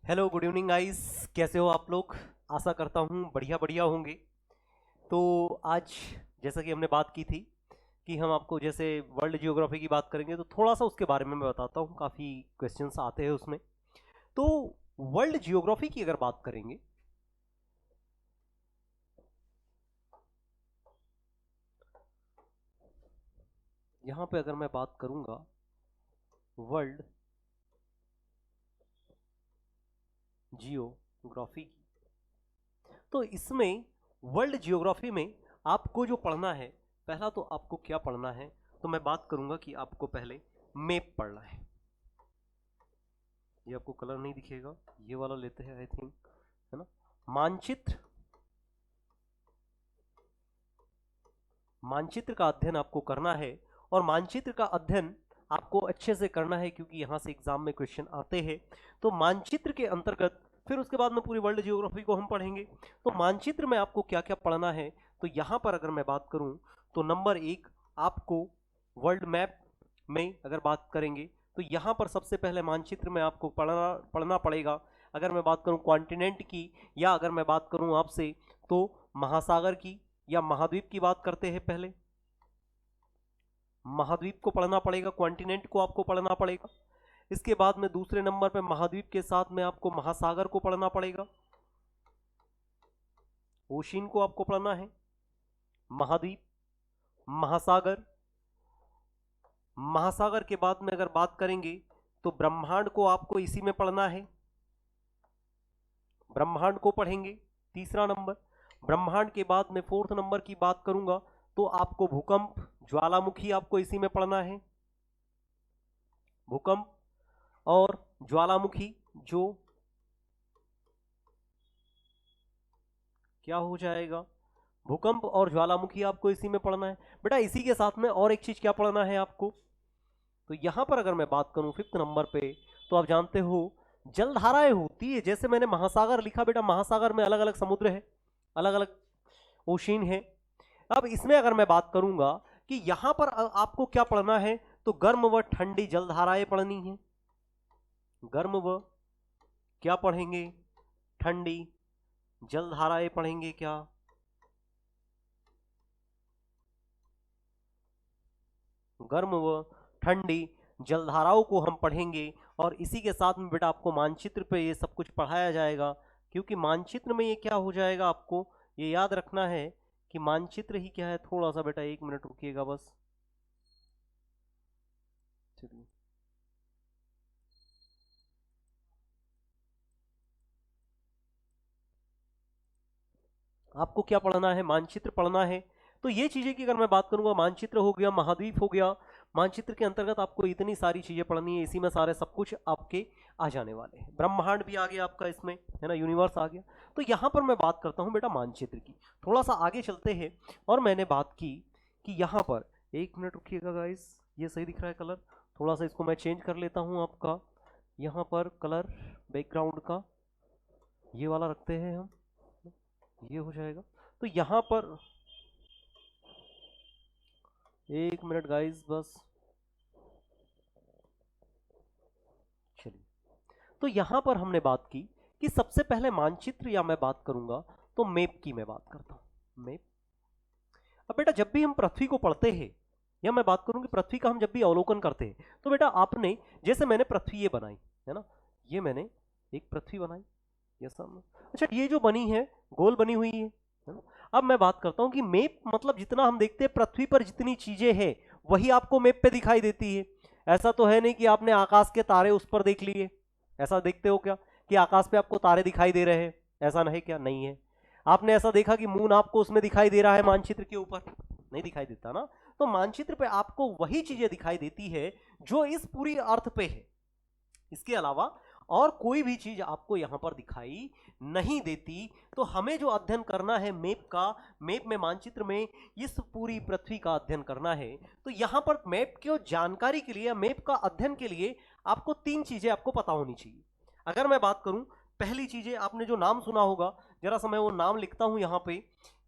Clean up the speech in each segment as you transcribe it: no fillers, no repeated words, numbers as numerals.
Hello, good evening guys. कैसे हो आप लोग? आशा करता हूँ बढ़िया बढ़िया होंगे। तो आज जैसा कि हमने बात की थी कि हम आपको जैसे वर्ल्ड जियोग्राफी की बात करेंगे, तो थोड़ा सा उसके बारे में मैं बताता हूँ। काफ़ी क्वेश्चंस आते हैं उसमें। तो वर्ल्ड जियोग्राफी की अगर बात करेंगे, यहाँ पे अगर मैं बात करूँगा वर्ल्ड जियोग्राफी की, तो इसमें वर्ल्ड जियोग्राफी में आपको जो पढ़ना है, पहला तो आपको क्या पढ़ना है, तो मैं बात करूंगा कि आपको पहले मैप पढ़ना है। ये आपको कलर नहीं दिखेगा, ये वाला लेते हैं आई थिंक, है ना। मानचित्र, मानचित्र का अध्ययन आपको करना है। और मानचित्र का अध्ययन आपको अच्छे से करना है क्योंकि यहां से एग्जाम में क्वेश्चन आते हैं। तो मानचित्र के अंतर्गत फिर उसके बाद में पूरी वर्ल्ड जियोग्राफी को हम पढ़ेंगे। तो मानचित्र में आपको क्या क्या पढ़ना है, तो यहां पर अगर मैं बात करूं तो नंबर एक, आपको वर्ल्ड मैप में अगर बात करेंगे तो यहां पर सबसे पहले मानचित्र में आपको पढ़ना पढ़ना पड़ेगा। अगर मैं बात करूं कॉन्टिनेंट की, या अगर मैं बात करूं आपसे तो महासागर की या महाद्वीप की बात करते हैं। पहले महाद्वीप को पढ़ना पड़ेगा, कॉन्टिनेंट को आपको पढ़ना पड़ेगा। इसके बाद में दूसरे नंबर पे महाद्वीप के साथ में आपको महासागर को पढ़ना पड़ेगा, ओशियन को आपको पढ़ना है। महाद्वीप, महासागर, महासागर के बाद में अगर बात करेंगे तो ब्रह्मांड को आपको इसी में पढ़ना है, ब्रह्मांड को पढ़ेंगे तीसरा नंबर। ब्रह्मांड के बाद में फोर्थ नंबर की बात करूंगा तो आपको भूकंप, ज्वालामुखी आपको इसी में पढ़ना है। भूकंप और ज्वालामुखी जो क्या हो जाएगा, भूकंप और ज्वालामुखी आपको इसी में पढ़ना है। बेटा इसी के साथ में और एक चीज क्या पढ़ना है आपको, तो यहां पर अगर मैं बात करूं फिफ्थ नंबर पे, तो आप जानते हो जलधाराएं होती है। जैसे मैंने महासागर लिखा, बेटा महासागर में अलग अलग समुद्र है, अलग अलग ओशियन है। अब इसमें अगर मैं बात करूंगा कि यहां पर आपको क्या पढ़ना है, तो गर्म व ठंडी जलधाराएं पढ़नी है। गर्म व क्या पढ़ेंगे, ठंडी जलधाराएं पढ़ेंगे। क्या, गर्म व ठंडी जलधाराओं को हम पढ़ेंगे। और इसी के साथ में बेटा आपको मानचित्र पे ये सब कुछ पढ़ाया जाएगा, क्योंकि मानचित्र में ये क्या हो जाएगा, आपको ये याद रखना है कि मानचित्र ही क्या है। थोड़ा सा बेटा एक मिनट रुकिएगा बस। चलिए, आपको क्या पढ़ना है, मानचित्र पढ़ना है। तो ये चीजें की अगर मैं बात करूंगा, मानचित्र हो गया, महाद्वीप हो गया। मानचित्र के अंतर्गत आपको इतनी सारी चीजें पढ़नी है, इसी में सारे सब कुछ आपके आ जाने वाले हैं। ब्रह्मांड भी आ गया आपका इसमें, है ना, यूनिवर्स आ गया। तो यहां पर मैं बात करता हूं बेटा मानचित्र की। थोड़ा सा आगे चलते हैं। और मैंने बात की कि यहां पर, एक मिनट रुकिएगा गाइस, ये सही दिख रहा है कलर, थोड़ा सा इसको मैं चेंज कर लेता हूं आपका। यहाँ पर कलर बैकग्राउंड का ये वाला रखते हैं हम, ये हो जाएगा। तो यहां पर एक मिनट गाइस बस, चलिए। तो यहां पर हमने बात की कि सबसे पहले मानचित्र, या मैं बात करूंगा तो मैप की मैं बात करता हूं, मैप। अब बेटा जब भी हम पृथ्वी को पढ़ते हैं, या मैं बात करूं कि पृथ्वी का हम जब भी अवलोकन करते हैं, तो बेटा आपने, जैसे मैंने पृथ्वी ये बनाई है ना, ये मैंने एक पृथ्वी बनाई, ये सब, अच्छा ये जो बनी है गोल बनी हुई है ना। अब मैं बात करता हूं कि मैप मतलब जितना हम देखते हैं पृथ्वी पर जितनी चीजें हैं वही आपको मैप पे दिखाई देती है। ऐसा तो है नहीं कि आपने आकाश के तारे उस पर देख लिए। ऐसा देखते हो क्या कि आकाश पे आपको तारे दिखाई दे रहे हैं? ऐसा नहीं, क्या नहीं है? आपने ऐसा देखा कि मून आपको उसमें दिखाई दे रहा है मानचित्र के ऊपर? नहीं दिखाई देता ना। तो मानचित्र पे आपको वही चीजें दिखाई देती है जो इस पूरी अर्थ पे है। इसके अलावा और कोई भी चीज आपको यहां पर दिखाई नहीं देती। तो हमें जो अध्ययन करना है मैप का, मैप में, मानचित्र में इस पूरी पृथ्वी का अध्ययन करना है। तो यहां पर मैप की जानकारी के लिए, मैप का अध्ययन के लिए आपको तीन चीजें आपको पता होनी चाहिए। अगर मैं बात करूं, पहली चीजें आपने जो नाम सुना होगा, जरा सा मैं वो नाम लिखता हूं यहां पे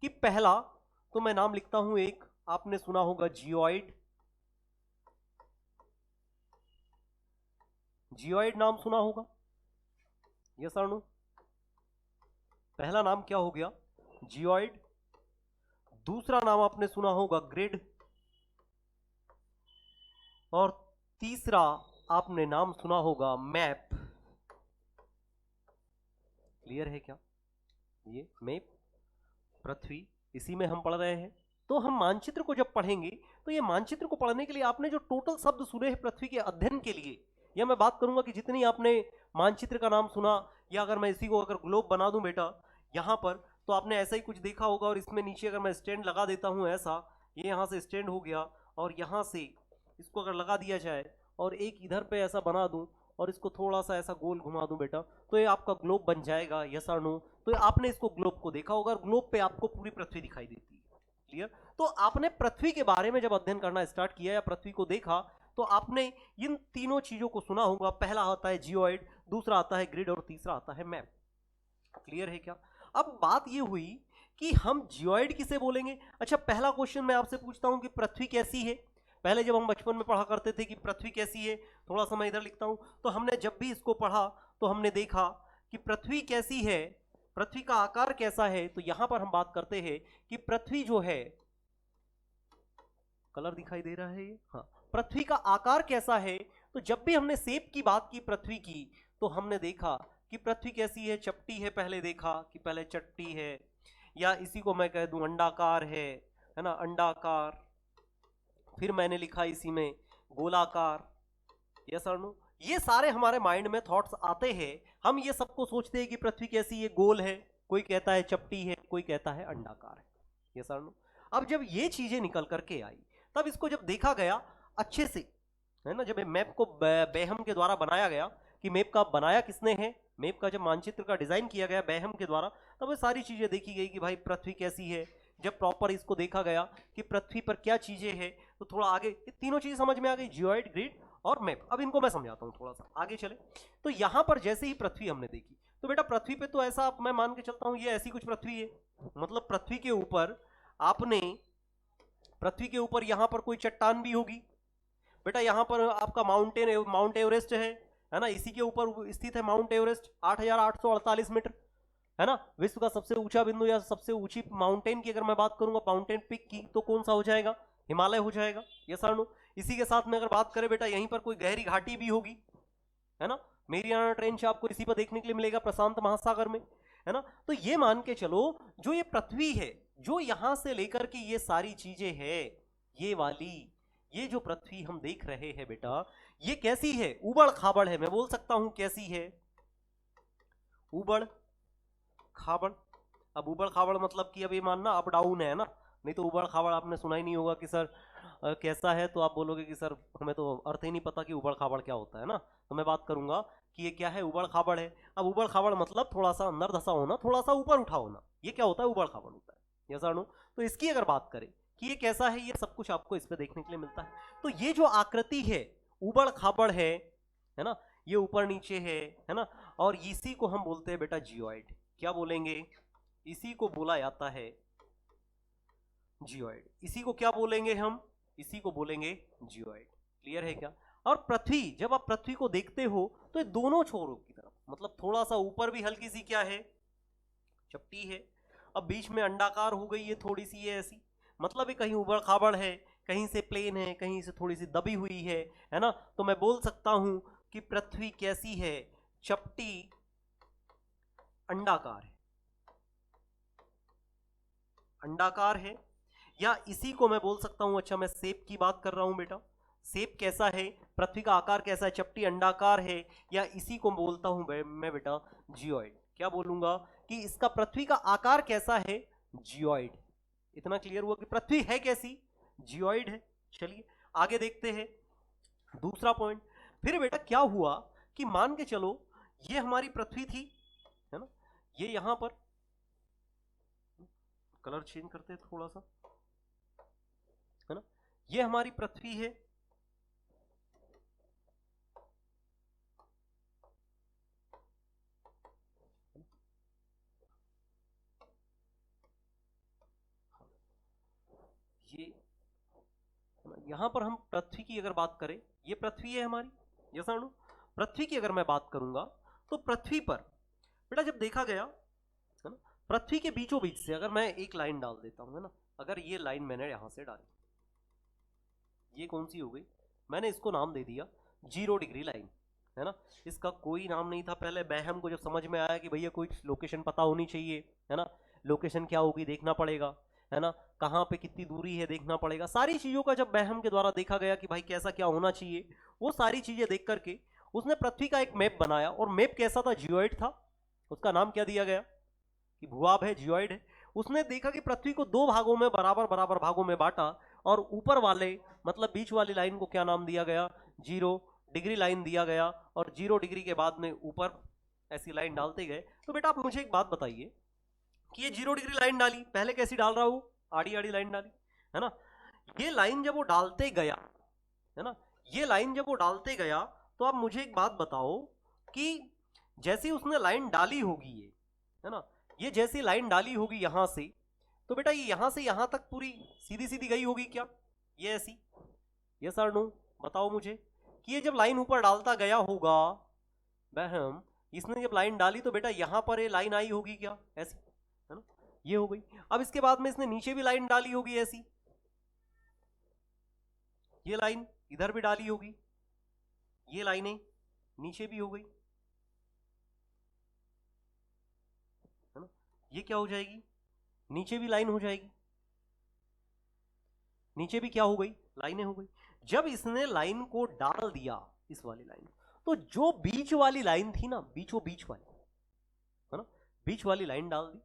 कि पहला, तो मैं नाम लिखता हूं एक, आपने सुना होगा जियोइड। जियोइड नाम सुना होगा, यस और नो? पहला नाम क्या हो गया? जियोइड। दूसरा नाम आपने सुना होगा ग्रिड, और तीसरा आपने नाम सुना होगा मैप। क्लियर है क्या? ये मैप, पृथ्वी, इसी में हम पढ़ रहे हैं। तो हम मानचित्र को जब पढ़ेंगे तो ये मानचित्र को पढ़ने के लिए आपने जो टोटल शब्द सुने हैं पृथ्वी के अध्ययन के लिए, या मैं बात करूंगा कि जितनी आपने मानचित्र का नाम सुना, या अगर मैं इसी को अगर ग्लोब बना दूं बेटा यहां पर, तो आपने ऐसा ही कुछ देखा होगा। और इसमें नीचे अगर मैं स्टैंड लगा देता हूं ऐसा, ये यहां से स्टैंड हो गया, और यहां से इसको अगर लगा दिया जाए और एक इधर पे ऐसा बना दूं और इसको थोड़ा सा ऐसा गोल घुमा दूं बेटा, तो ये आपका ग्लोब बन जाएगा। यस और नो? तो आपने इसको ग्लोब को देखा होगा, और ग्लोब पे आपको पूरी पृथ्वी दिखाई देती है। क्लियर? तो आपने पृथ्वी के बारे में जब अध्ययन करना स्टार्ट किया या पृथ्वी को देखा, तो आपने इन तीनों चीजों को सुना होगा। पहला आता है जियोइड, दूसरा आता है ग्रिड, और तीसरा आता है मैप। क्लियर है क्या? अब बात ये हुई कि हम जियोइड किसे बोलेंगे। अच्छा, पहला क्वेश्चन मैं आपसे पूछता हूं कि पृथ्वी कैसी है। पहले जब हम बचपन में पढ़ा करते थे कि पृथ्वी कैसी है, थोड़ा सा मैं इधर लिखता हूं, तो हमने जब भी इसको पढ़ा तो हमने देखा कि पृथ्वी कैसी है, पृथ्वी का आकार कैसा है। तो यहां पर हम बात करते हैं कि पृथ्वी जो है, कलर दिखाई दे रहा है ये, हाँ, पृथ्वी का आकार कैसा है। तो जब भी हमने शेप की बात की पृथ्वी की, तो हमने देखा कि पृथ्वी कैसी है, चपटी है। पहले देखा कि पहले चपटी है, या इसी को मैं कह दूं अंडाकार है ना, अंडाकार। फिर मैंने लिखा इसी में गोलाकार। यस और नो? ये सारे हमारे माइंड में थॉट्स आते हैं। हम ये सबको सोचते हैं कि पृथ्वी कैसी है, गोल है, कोई कहता है चपटी है, कोई कहता है अंडाकार है। यस और नो? अब जब ये चीजें निकल करके आई, तब इसको जब देखा गया अच्छे से, है ना, जब मैप को बेहम के द्वारा बनाया गया, कि मैप का बनाया किसने है, मैप का जब मानचित्र का डिजाइन किया गया बेहम के द्वारा, तब वो सारी चीजें देखी गई कि भाई पृथ्वी कैसी है। जब प्रॉपर इसको देखा गया कि पृथ्वी पर क्या चीजें हैं, तो थोड़ा आगे ये तीनों चीजें समझ में आ गई, जियोइड, ग्रिड और मैप। अब इनको मैं समझाता हूं, थोड़ा सा आगे चले। तो यहां पर जैसे ही पृथ्वी हमने देखी, तो बेटा पृथ्वी पे तो ऐसा मैं मान के चलता हूं ये ऐसी कुछ पृथ्वी है, मतलब पृथ्वी के ऊपर आपने, पृथ्वी के ऊपर यहां पर कोई चट्टान भी होगी बेटा। यहां पर आपका माउंट एवरेस्ट है ना, इसी के ऊपर स्थित है माउंट एवरेस्ट, 8,848 मीटर, है ना। विश्व का सबसे ऊंचा बिंदु या सबसे ऊंची माउंटेन की अगर मैं बात करूंगा, माउंटेन पिक की, तो कौन सा हो जाएगा? हिमालय हो जाएगा। यस और नो? इसी के साथ में अगर बात करें बेटा, यहीं पर कोई गहरी घाटी भी होगी, है ना। मेरियाना ट्रेंच आपको इसी पर देखने के लिए मिलेगा, प्रशांत महासागर में, है ना। तो ये मान के चलो, जो ये पृथ्वी है, जो यहां से लेकर के ये सारी चीजें है, ये वाली, ये जो पृथ्वी हम देख रहे हैं बेटा, ये कैसी है? उबड़ खाबड़ है। मैं बोल सकता हूं कैसी है? उबड़ खाबड़। अब उबड़ खाबड़ मतलब कि अब ये मानना अप डाउन है ना, नहीं तो उबड़ खाबड़ आपने सुना ही नहीं होगा कि सर कैसा है, तो आप बोलोगे कि सर हमें तो अर्थ ही नहीं पता कि उबड़ खाबड़ क्या होता है ना। तो मैं बात करूंगा कि ये क्या है, उबड़ खाबड़ है। अब उबड़ खाबड़ मतलब थोड़ा सा अंदर धसा होना, थोड़ा सा ऊपर उठा होना, ये क्या होता है? उबड़ खाबड़ होता है। यस और नो? तो इसकी अगर बात करें कि ये कैसा है, ये सब कुछ आपको इस पे देखने के लिए मिलता है। तो ये जो आकृति है उबड़ खाबड़ है ना, ये ऊपर नीचे है ना, और इसी को हम बोलते हैं बेटा जियोइड। क्या बोलेंगे? इसी को बोला जाता है जियोइड। इसी को क्या बोलेंगे हम? इसी को बोलेंगे जियोइड। क्लियर है क्या? और पृथ्वी, जब आप पृथ्वी को देखते हो तो ये दोनों छोरों की तरफ, मतलब थोड़ा सा ऊपर भी हल्की सी क्या है, चपटी है। अब बीच में अंडाकार हो गई है थोड़ी सी, ये ऐसी, मतलब ये कहीं उबड़ खाबड़ है, कहीं से प्लेन है, कहीं से थोड़ी सी दबी हुई है ना। तो मैं बोल सकता हूं कि पृथ्वी कैसी है? चपटी, अंडाकार है, अंडाकार है। या इसी को मैं बोल सकता हूं, अच्छा मैं शेप की बात कर रहा हूं बेटा, शेप कैसा है, पृथ्वी का आकार कैसा है, चपटी अंडाकार है। या इसी को बोलता हूं मैं बेटा जियोइड। क्या बोलूंगा कि इसका पृथ्वी का आकार कैसा है? जियोइड। इतना क्लियर हुआ कि पृथ्वी है कैसी? जियोइड है। चलिए आगे देखते हैं दूसरा पॉइंट। फिर बेटा क्या हुआ कि मान के चलो ये हमारी पृथ्वी थी, है ना, ये यहां पर, कलर चेंज करते हैं थोड़ा सा, है ना, ये हमारी पृथ्वी है। ये यहां पर हम पृथ्वी की अगर बात करें, ये पृथ्वी है हमारी। यस और नो? पृथ्वी की अगर मैं बात करूंगा, तो पृथ्वी पर बेटा जब देखा गया है ना, पृथ्वी के बीचों बीच से अगर मैं एक लाइन डाल देता हूं, है ना, अगर ये लाइन मैंने यहां से डाली, ये कौन सी हो गई, मैंने इसको नाम दे दिया 0 डिग्री लाइन, है ना। इसका कोई नाम नहीं था पहले, बैहम को जब समझ में आया कि भैया कोई लोकेशन पता होनी चाहिए, है ना, लोकेशन क्या होगी देखना पड़ेगा, है ना, कहाँ पे कितनी दूरी है देखना पड़ेगा, सारी चीजों का जब बैहम के द्वारा देखा गया कि भाई कैसा क्या होना चाहिए, वो सारी चीजें देख करके उसने पृथ्वी का एक मैप बनाया। और मैप कैसा था, जियोइड था, उसका नाम क्या दिया गया कि भूभाग है, जियोइड है। उसने देखा कि पृथ्वी को 2 भागों में बराबर बराबर भागों में बांटा, और ऊपर वाले मतलब बीच वाली लाइन को क्या नाम दिया गया, 0 डिग्री लाइन दिया गया, और 0 डिग्री के बाद में ऊपर ऐसी लाइन डालते गए। तो बेटा आप मुझे एक बात बताइए कि ये 0 डिग्री लाइन डाली, पहले कैसी डाल रहा हूं, आड़ी आड़ी लाइन डाली, है ना। ये लाइन जब वो डालते गया, है ना, ये लाइन जब वो डालते गया, तो आप मुझे एक बात बताओ कि जैसी उसने लाइन डाली होगी, ये है ना, ये जैसी लाइन डाली होगी यहां से, तो बेटा ये यहां से यहां तक पूरी सीधी सीधी गई होगी क्या, ये ऐसी, यस और नो, बताओ मुझे कि ये जब लाइन ऊपर डालता गया होगा बहम, इसने जब लाइन डाली तो बेटा यहां पर ये लाइन आई होगी क्या, ऐसी, है ना, ये हो गई। अब इसके बाद में इसने नीचे भी लाइन डाली होगी ऐसी, ये लाइन इधर भी डाली होगी, ये लाइनें नीचे भी हो गई, है ना, ये क्या हो जाएगी, नीचे भी लाइन हो जाएगी, नीचे भी क्या हो गई, लाइनें हो गई। जब इसने लाइन को डाल दिया, इस वाली लाइन, तो जो बीच वाली लाइन थी ना, बीचों बीच वाली, है ना, बीच वाली लाइन डाल दी,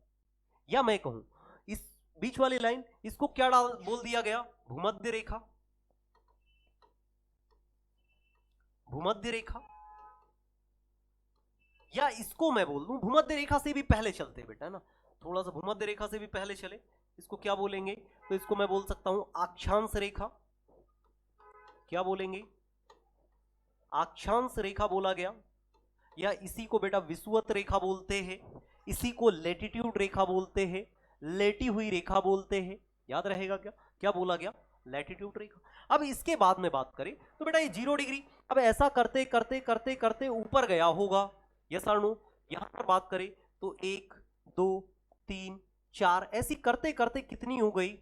या मैं कहूं इस बीच वाली लाइन, इसको क्या डाल बोल दिया गया, भूमध्य रेखा, भूमध्य रेखा, या इसको मैं बोल दूं भूमध्य रेखा से भी पहले चलते बेटा, है ना, थोड़ा सा भूमध्य रेखा से भी पहले चले, इसको क्या बोलेंगे, तो इसको मैं बोल सकता हूं अक्षांश रेखा, क्या बोलेंगे, अक्षांश रेखा बोला गया, या इसी को बेटा विषुवत रेखा बोलते हैं, इसी को लेटिट्यूड रेखा बोलते हैं, लेटी हुई रेखा बोलते हैं, याद रहेगा क्या, क्या बोला गया, लैटिट्यूड रेखा। अब इसके बाद में बात करें तो बेटा ये 0 डिग्री, अब ऐसा करते करते करते करते ऊपर गया होगा, यस और नो। यहां पर बात करें तो 1 2 3 4 ऐसी करते करते कितनी हो गई,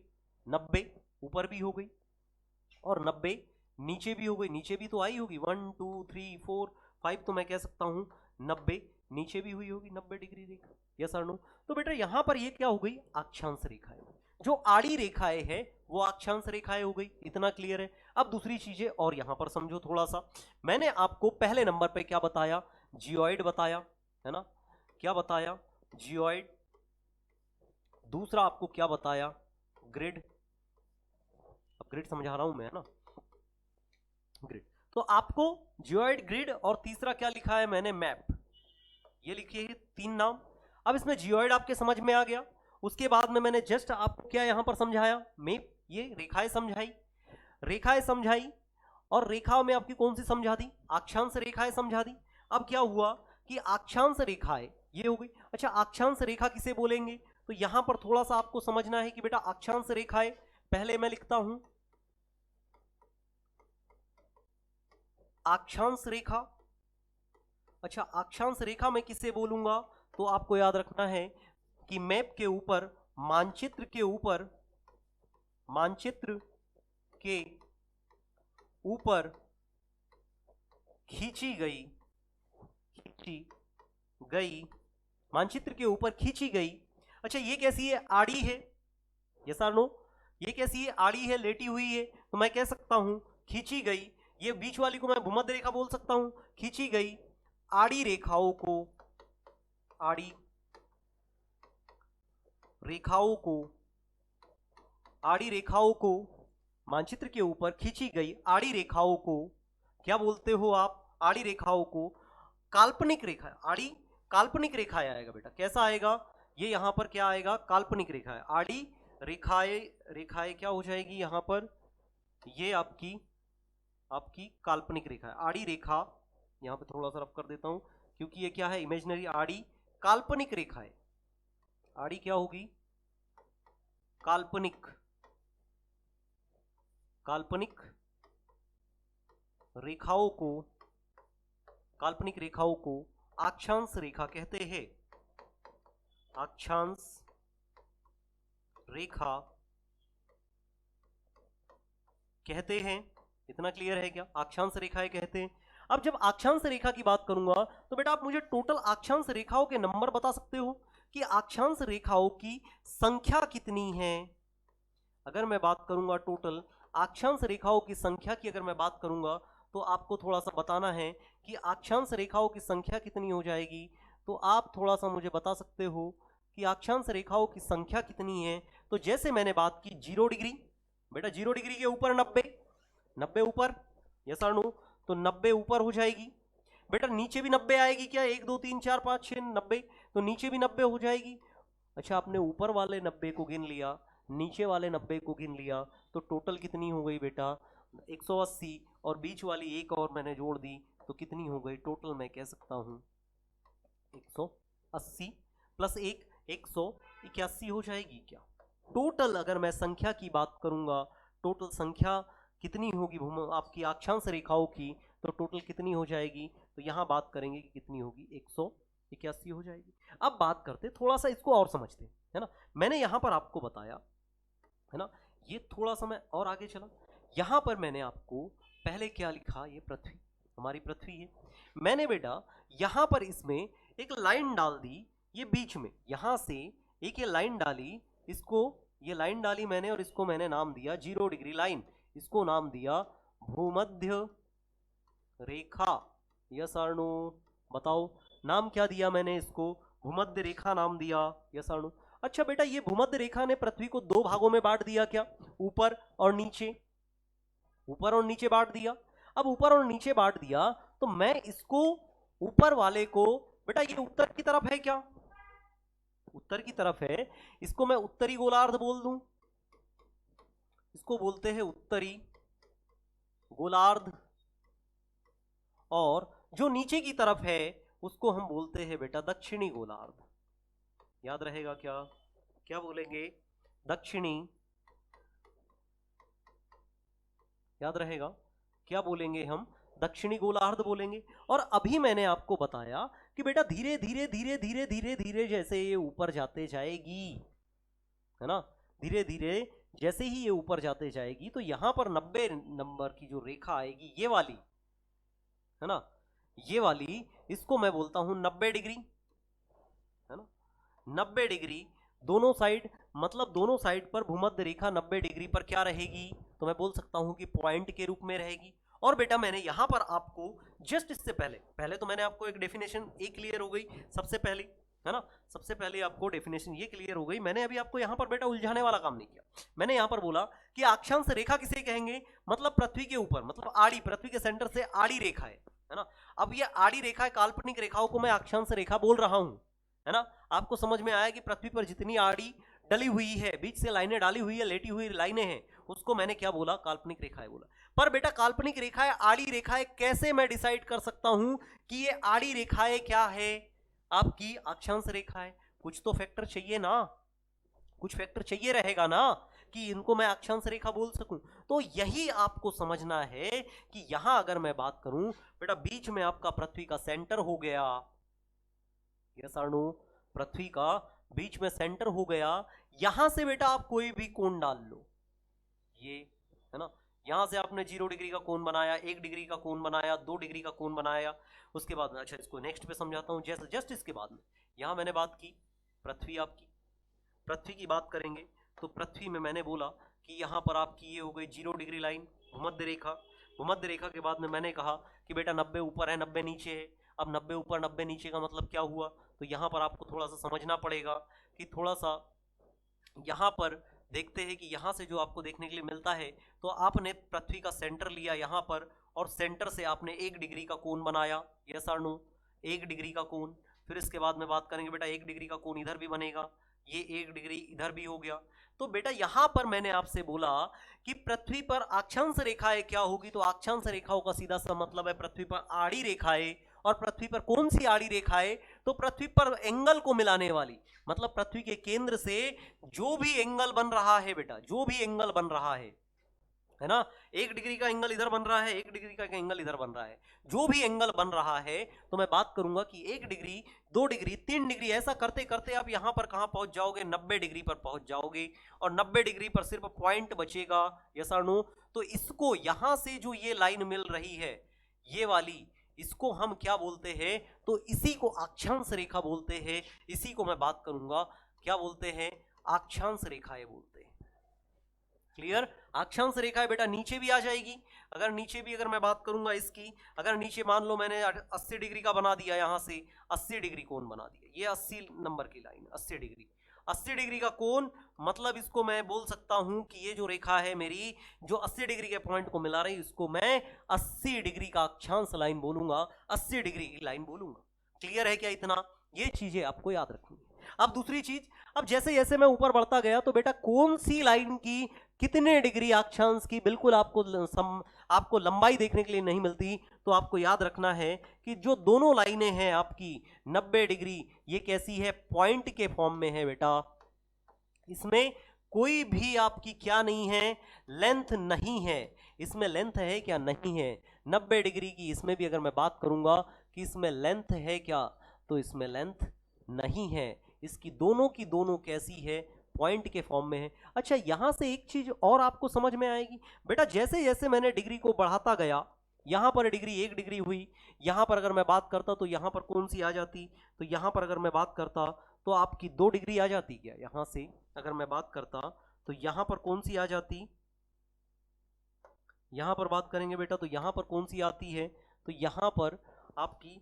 90 ऊपर भी हो गई, और 90 नीचे भी हो गई, नीचे भी तो आई होगी, 1 2 3 4 5, तो मैं कह सकता हूं 90 नीचे भी हुई होगी, 90 डिग्री रेखा, यस और नो। तो बेटा यहां पर ये क्या हो गई, अक्षांश रेखाएं, जो आड़ी रेखाएं है वो अक्षांश रेखाएं हो गई, इतना क्लियर है। अब दूसरी चीजें और यहां पर समझो थोड़ा सा, मैंने आपको पहले नंबर पे क्या बताया, जियोइड बताया, है ना, क्या बताया, जियोइड। दूसरा आपको क्या बताया, ग्रिड, अब ग्रिड समझा रहा हूं मैं, है ना, ग्रिड। तो आपको जियोइड, ग्रिड, और तीसरा क्या लिखा है मैंने, मैप, ये लिखिए 3 नाम। अब इसमें जियोइड आपके समझ में आ गया, उसके बाद में मैंने जस्ट आपको क्या यहां पर समझाया, मैप, ये रेखाएं समझाई, रेखाएं समझाई, और रेखाओं में आपकी कौन सी समझा दी, अक्षांश रेखाएं समझा दी। अब क्या हुआ कि अक्षांश रेखाएं ये हो गई। अच्छा, अक्षांश रेखा किसे बोलेंगे, तो यहां पर थोड़ा सा आपको समझना है कि बेटा अक्षांश रेखाएं, पहले मैं लिखता हूं अक्षांश रेखा। अच्छा, अक्षांश रेखा मैं किसे बोलूंगा, तो आपको याद रखना है कि मैप के ऊपर, मानचित्र के ऊपर, मानचित्र के ऊपर खींची गई, खींची गई, मानचित्र के ऊपर खींची गई। अच्छा, ये कैसी है, आड़ी है, यस और नो, ये कैसी है, आड़ी है, लेटी हुई है, तो मैं कह सकता हूं खींची गई। ये बीच वाली को मैं भूमध्य रेखा बोल सकता हूं, खींची गई आड़ी रेखाओं को, आड़ी रेखाओं को, आड़ी रेखाओं को, मानचित्र के ऊपर खींची गई आड़ी रेखाओं को क्या बोलते हो आप, आड़ी रेखाओं को काल्पनिक रेखा, आड़ी काल्पनिक रेखा आएगा बेटा, कैसा आएगा, ये यहां पर क्या आएगा, काल्पनिक रेखा है, आड़ी रेखाएं, रेखाएं क्या हो जाएगी यहां पर, ये आपकी आपकी काल्पनिक रेखा है, आड़ी रेखा, यहां पे थोड़ा सा रफ कर देता हूं क्योंकि ये क्या है, इमेजिनरी, आड़ी काल्पनिक रेखा है, आड़ी क्या होगी, काल्पनिक, काल्पनिक रेखाओं को, काल्पनिक रेखाओं को अक्षांश रेखा कहते हैं, अक्षांश रेखा कहते हैं। इतना क्लियर है क्या? अक्षांश रेखाएं कहते हैं। अब जब अक्षांश रेखा की बात करूंगा तो बेटा आप मुझे टोटल अक्षांश रेखाओं के नंबर बता सकते हो कि अक्षांश रेखाओं की संख्या कितनी है। अगर मैं बात करूंगा टोटल अक्षांश रेखाओं की संख्या की, अगर मैं बात करूंगा तो आपको थोड़ा सा बताना है कि अक्षांश रेखाओं की संख्या कितनी हो जाएगी। तो आप थोड़ा सा मुझे बता सकते हो कि अक्षांश रेखाओं की संख्या कितनी है। तो जैसे मैंने बात की 0 डिग्री, बेटा 0 डिग्री के ऊपर 90, 90 ऊपर, यस और नो, तो 90 ऊपर हो जाएगी। बेटा नीचे भी 90 आएगी क्या? 1 2 3 4 5 6 90, तो नीचे भी 90 हो जाएगी। अच्छा, आपने ऊपर वाले 90 को गिन लिया, नीचे वाले 90 को गिन लिया, तो टोटल कितनी हो गई बेटा? 180, और बीच वाली एक और मैंने जोड़ दी तो कितनी हो गई? टोटल मैं कह सकता हूं 180 प्लस 1 181 हो जाएगी क्या? टोटल अगर मैं संख्या की बात करूंगा, टोटल संख्या कितनी होगी आपकी अक्षांश रेखाओं की, तो टोटल कितनी हो जाएगी? तो यहां बात करेंगे कि कितनी होगी, 181 हो जाएगी। अब बात करते थोड़ा सा इसको और समझते, है ना। मैंने यहां पर आपको बताया, है ना, ये थोड़ा सा मैं और आगे चला। यहां पर मैंने आपको पहले क्या लिखा, ये पृथ्वी, हमारी पृथ्वी है। मैंने बेटा यहां पर इसमें एक लाइन डाल दी, ये बीच में यहां से एक ये लाइन डाली, इसको ये लाइन डाली मैंने, और इसको मैंने नाम दिया 0 डिग्री लाइन, इसको नाम दिया भूमध्य रेखा। यस और नो? बताओ नाम क्या दिया मैंने इसको? भूमध्य रेखा नाम दिया। यस और नो? अच्छा बेटा, ये भूमध्य रेखा ने पृथ्वी को 2 भागों में बांट दिया क्या? ऊपर और नीचे, ऊपर और नीचे बांट दिया। अब ऊपर और नीचे बांट दिया तो मैं इसको ऊपर वाले को, बेटा ये उत्तर की तरफ है क्या? उत्तर की तरफ है, इसको मैं उत्तरी गोलार्ध बोल दूं, इसको बोलते हैं उत्तरी गोलार्ध। और जो नीचे की तरफ है उसको हम बोलते हैं बेटा दक्षिणी गोलार्ध। याद रहेगा क्या? क्या बोलेंगे? दक्षिणी, याद रहेगा क्या बोलेंगे हम? दक्षिणी गोलार्ध बोलेंगे। और अभी मैंने आपको बताया कि बेटा धीरे धीरे धीरे धीरे धीरे धीरे जैसे ये ऊपर जाते जाएगी, है ना, धीरे धीरे जैसे ही ये ऊपर जाते जाएगी तो यहां पर 90 नंबर की जो रेखा आएगी, ये वाली, है ना, ये वाली, इसको मैं बोलता हूं 90 डिग्री, है ना, 90 डिग्री दोनों साइड, मतलब दोनों साइड पर भूमध्य रेखा 90 डिग्री पर क्या रहेगी? तो मैं बोल सकता हूं कि पॉइंट के रूप में रहेगी। और बेटा मैंने यहां पर आपको जस्ट इससे पहले पहले तो मैंने आपको एक डेफिनेशन ये क्लियर हो गई सबसे पहले, है ना, सबसे पहले आपको डेफिनेशन ये क्लियर हो गई। मैंने अभी आपको यहां पर बेटा उलझाने वाला काम नहीं किया। मैंने यहां पर बोला कि अक्षांश रेखा किसे कहेंगे? मतलब पृथ्वी के ऊपर, मतलब आड़ी, पृथ्वी के सेंटर से आड़ी रेखा है ना। अब ये आड़ी रेखा, काल्पनिक रेखाओं को मैं अक्षांश रेखा बोल रहा हूं, है ना। आपको समझ में आया कि पृथ्वी पर जितनी आड़ी डली हुई है, बीच से लाइनें डाली हुई है, लेटी हुई लाइनें हैं, उसको मैंने क्या बोला? काल्पनिक रेखाएं बोला। पर बेटा काल्पनिक रेखाएं, आड़ी रेखाएं कैसे मैं डिसाइड कर सकता हूं कि ये आड़ी रेखाएं क्या है आपकी अक्षांश रेखाएं? कुछ तो फैक्टर चाहिए ना, कुछ फैक्टर चाहिए रहेगा ना कि इनको मैं अक्षांश रेखा बोल सकूं। तो यही आपको समझना है कि यहां अगर मैं बात करूं बेटा, बीच में आपका पृथ्वी का सेंटर हो गया, यस और नो, पृथ्वी का बीच में सेंटर हो गया। यहां से बेटा आप कोई भी कोण डाल लो, ये, है ना, यहां से आपने 0 डिग्री का कोण बनाया, 1 डिग्री का कोण बनाया, 2 डिग्री का कोण बनाया। उसके बाद में, अच्छा इसको नेक्स्ट पे समझाता हूं। जैसे जस्ट इसके बाद में यहां मैंने बात की पृथ्वी, आपकी पृथ्वी की बात करेंगे तो पृथ्वी में मैंने बोला कि यहां पर आपकी ये हो गई 0 डिग्री लाइन, भूमध्य रेखा। भूमध्य रेखा के बाद में मैंने कहा कि बेटा 90 ऊपर है, 90 नीचे है। अब 90 ऊपर 90 नीचे का मतलब क्या हुआ? तो यहां पर आपको थोड़ा सा समझना पड़ेगा कि थोड़ा सा यहां पर देखते हैं कि यहां से जो आपको देखने के लिए मिलता है, तो आपने पृथ्वी का सेंटर लिया यहां पर, और सेंटर से आपने 1 डिग्री का कोण बनाया, यस और नो, 1 डिग्री का कोण। फिर इसके बाद में बात करेंगे बेटा 1 डिग्री का कोण इधर भी बनेगा, ये 1 डिग्री इधर भी हो गया। तो बेटा यहां पर मैंने आपसे बोला कि पृथ्वी पर अक्षांश रेखाएं क्या होगी? तो अक्षांश रेखाओं का सीधा सा मतलब है पृथ्वी पर आड़ी रेखाएं। और पृथ्वी पर कौन सी आड़ी रेखाएं? तो पृथ्वी पर एंगल को मिलाने वाली, मतलब पृथ्वी के केंद्र से जो भी एंगल बन रहा है बेटा, जो भी एंगल बन रहा है है ना। 1 डिग्री का एंगल इधर बन रहा है, 1 डिग्री का एंगल इधर बन रहा है। जो भी एंगल बन रहा है तो मैं बात करूंगा कि 1 डिग्री, 2 डिग्री, 3 डिग्री, ऐसा करते करते आप यहां पर कहां पहुंच जाओगे, 90 डिग्री पर पहुंच जाओगे। और 90 डिग्री पर सिर्फ पॉइंट बचेगा, यस और नो। तो इसको यहां से जो ये लाइन मिल रही है, ये वाली, इसको हम क्या बोलते हैं, तो इसी को अक्षांश रेखा बोलते हैं। इसी को मैं बात करूंगा, क्या बोलते हैं, अक्षांश रेखाएं बोलते हैं। क्लियर। अक्षांश रेखा है बेटा नीचे भी आ जाएगी। अगर नीचे भी अगर मैं बात करूंगा इसकी, अगर नीचे मान लो मैंने 80 डिग्री का बना दिया, यहां से 80 डिग्री कोण बना दिया, ये 80 नंबर की लाइन, 80 डिग्री, 80 डिग्री का कोण, मतलब इसको मैं बोल सकता हूं कि ये जो रेखा है मेरी, जो 80 डिग्री के पॉइंट को मिला रही, इसको मैं 80 डिग्री का अक्षांश लाइन बोलूंगा, 80 डिग्री की लाइन बोलूंगा। क्लियर है क्या इतना? ये चीजें आपको याद रखनी है। अब दूसरी चीज, अब जैसे जैसे मैं ऊपर बढ़ता गया तो बेटा कौन सी लाइन की कितने डिग्री अक्षांश की, बिल्कुल आपको लंबाई देखने के लिए नहीं मिलती। तो आपको याद रखना है कि जो दोनों लाइनें हैं आपकी 90 डिग्री, ये कैसी है, पॉइंट के फॉर्म में है बेटा। इसमें कोई भी आपकी क्या नहीं है, लेंथ नहीं है। इसमें लेंथ है क्या? नहीं है। 90 डिग्री की इसमें भी अगर मैं बात करूंगा कि इसमें लेंथ है क्या, तो इसमें लेंथ नहीं है। इसकी दोनों की दोनों कैसी है, पॉइंट के फॉर्म में है। अच्छा, यहां से एक चीज और आपको समझ में आएगी बेटा, जैसे जैसे मैंने डिग्री को बढ़ाता गया, यहां पर डिग्री 1 डिग्री हुई, यहां पर अगर मैं बात करता तो यहां पर कौन सी आ जाती, तो यहां पर अगर मैं बात करता तो आपकी 2 डिग्री आ जाती क्या, यहां से अगर मैं बात करता तो यहां पर कौन सी आ जाती, यहां पर बात करेंगे बेटा तो यहां पर कौन सी आती है, तो यहां पर आपकी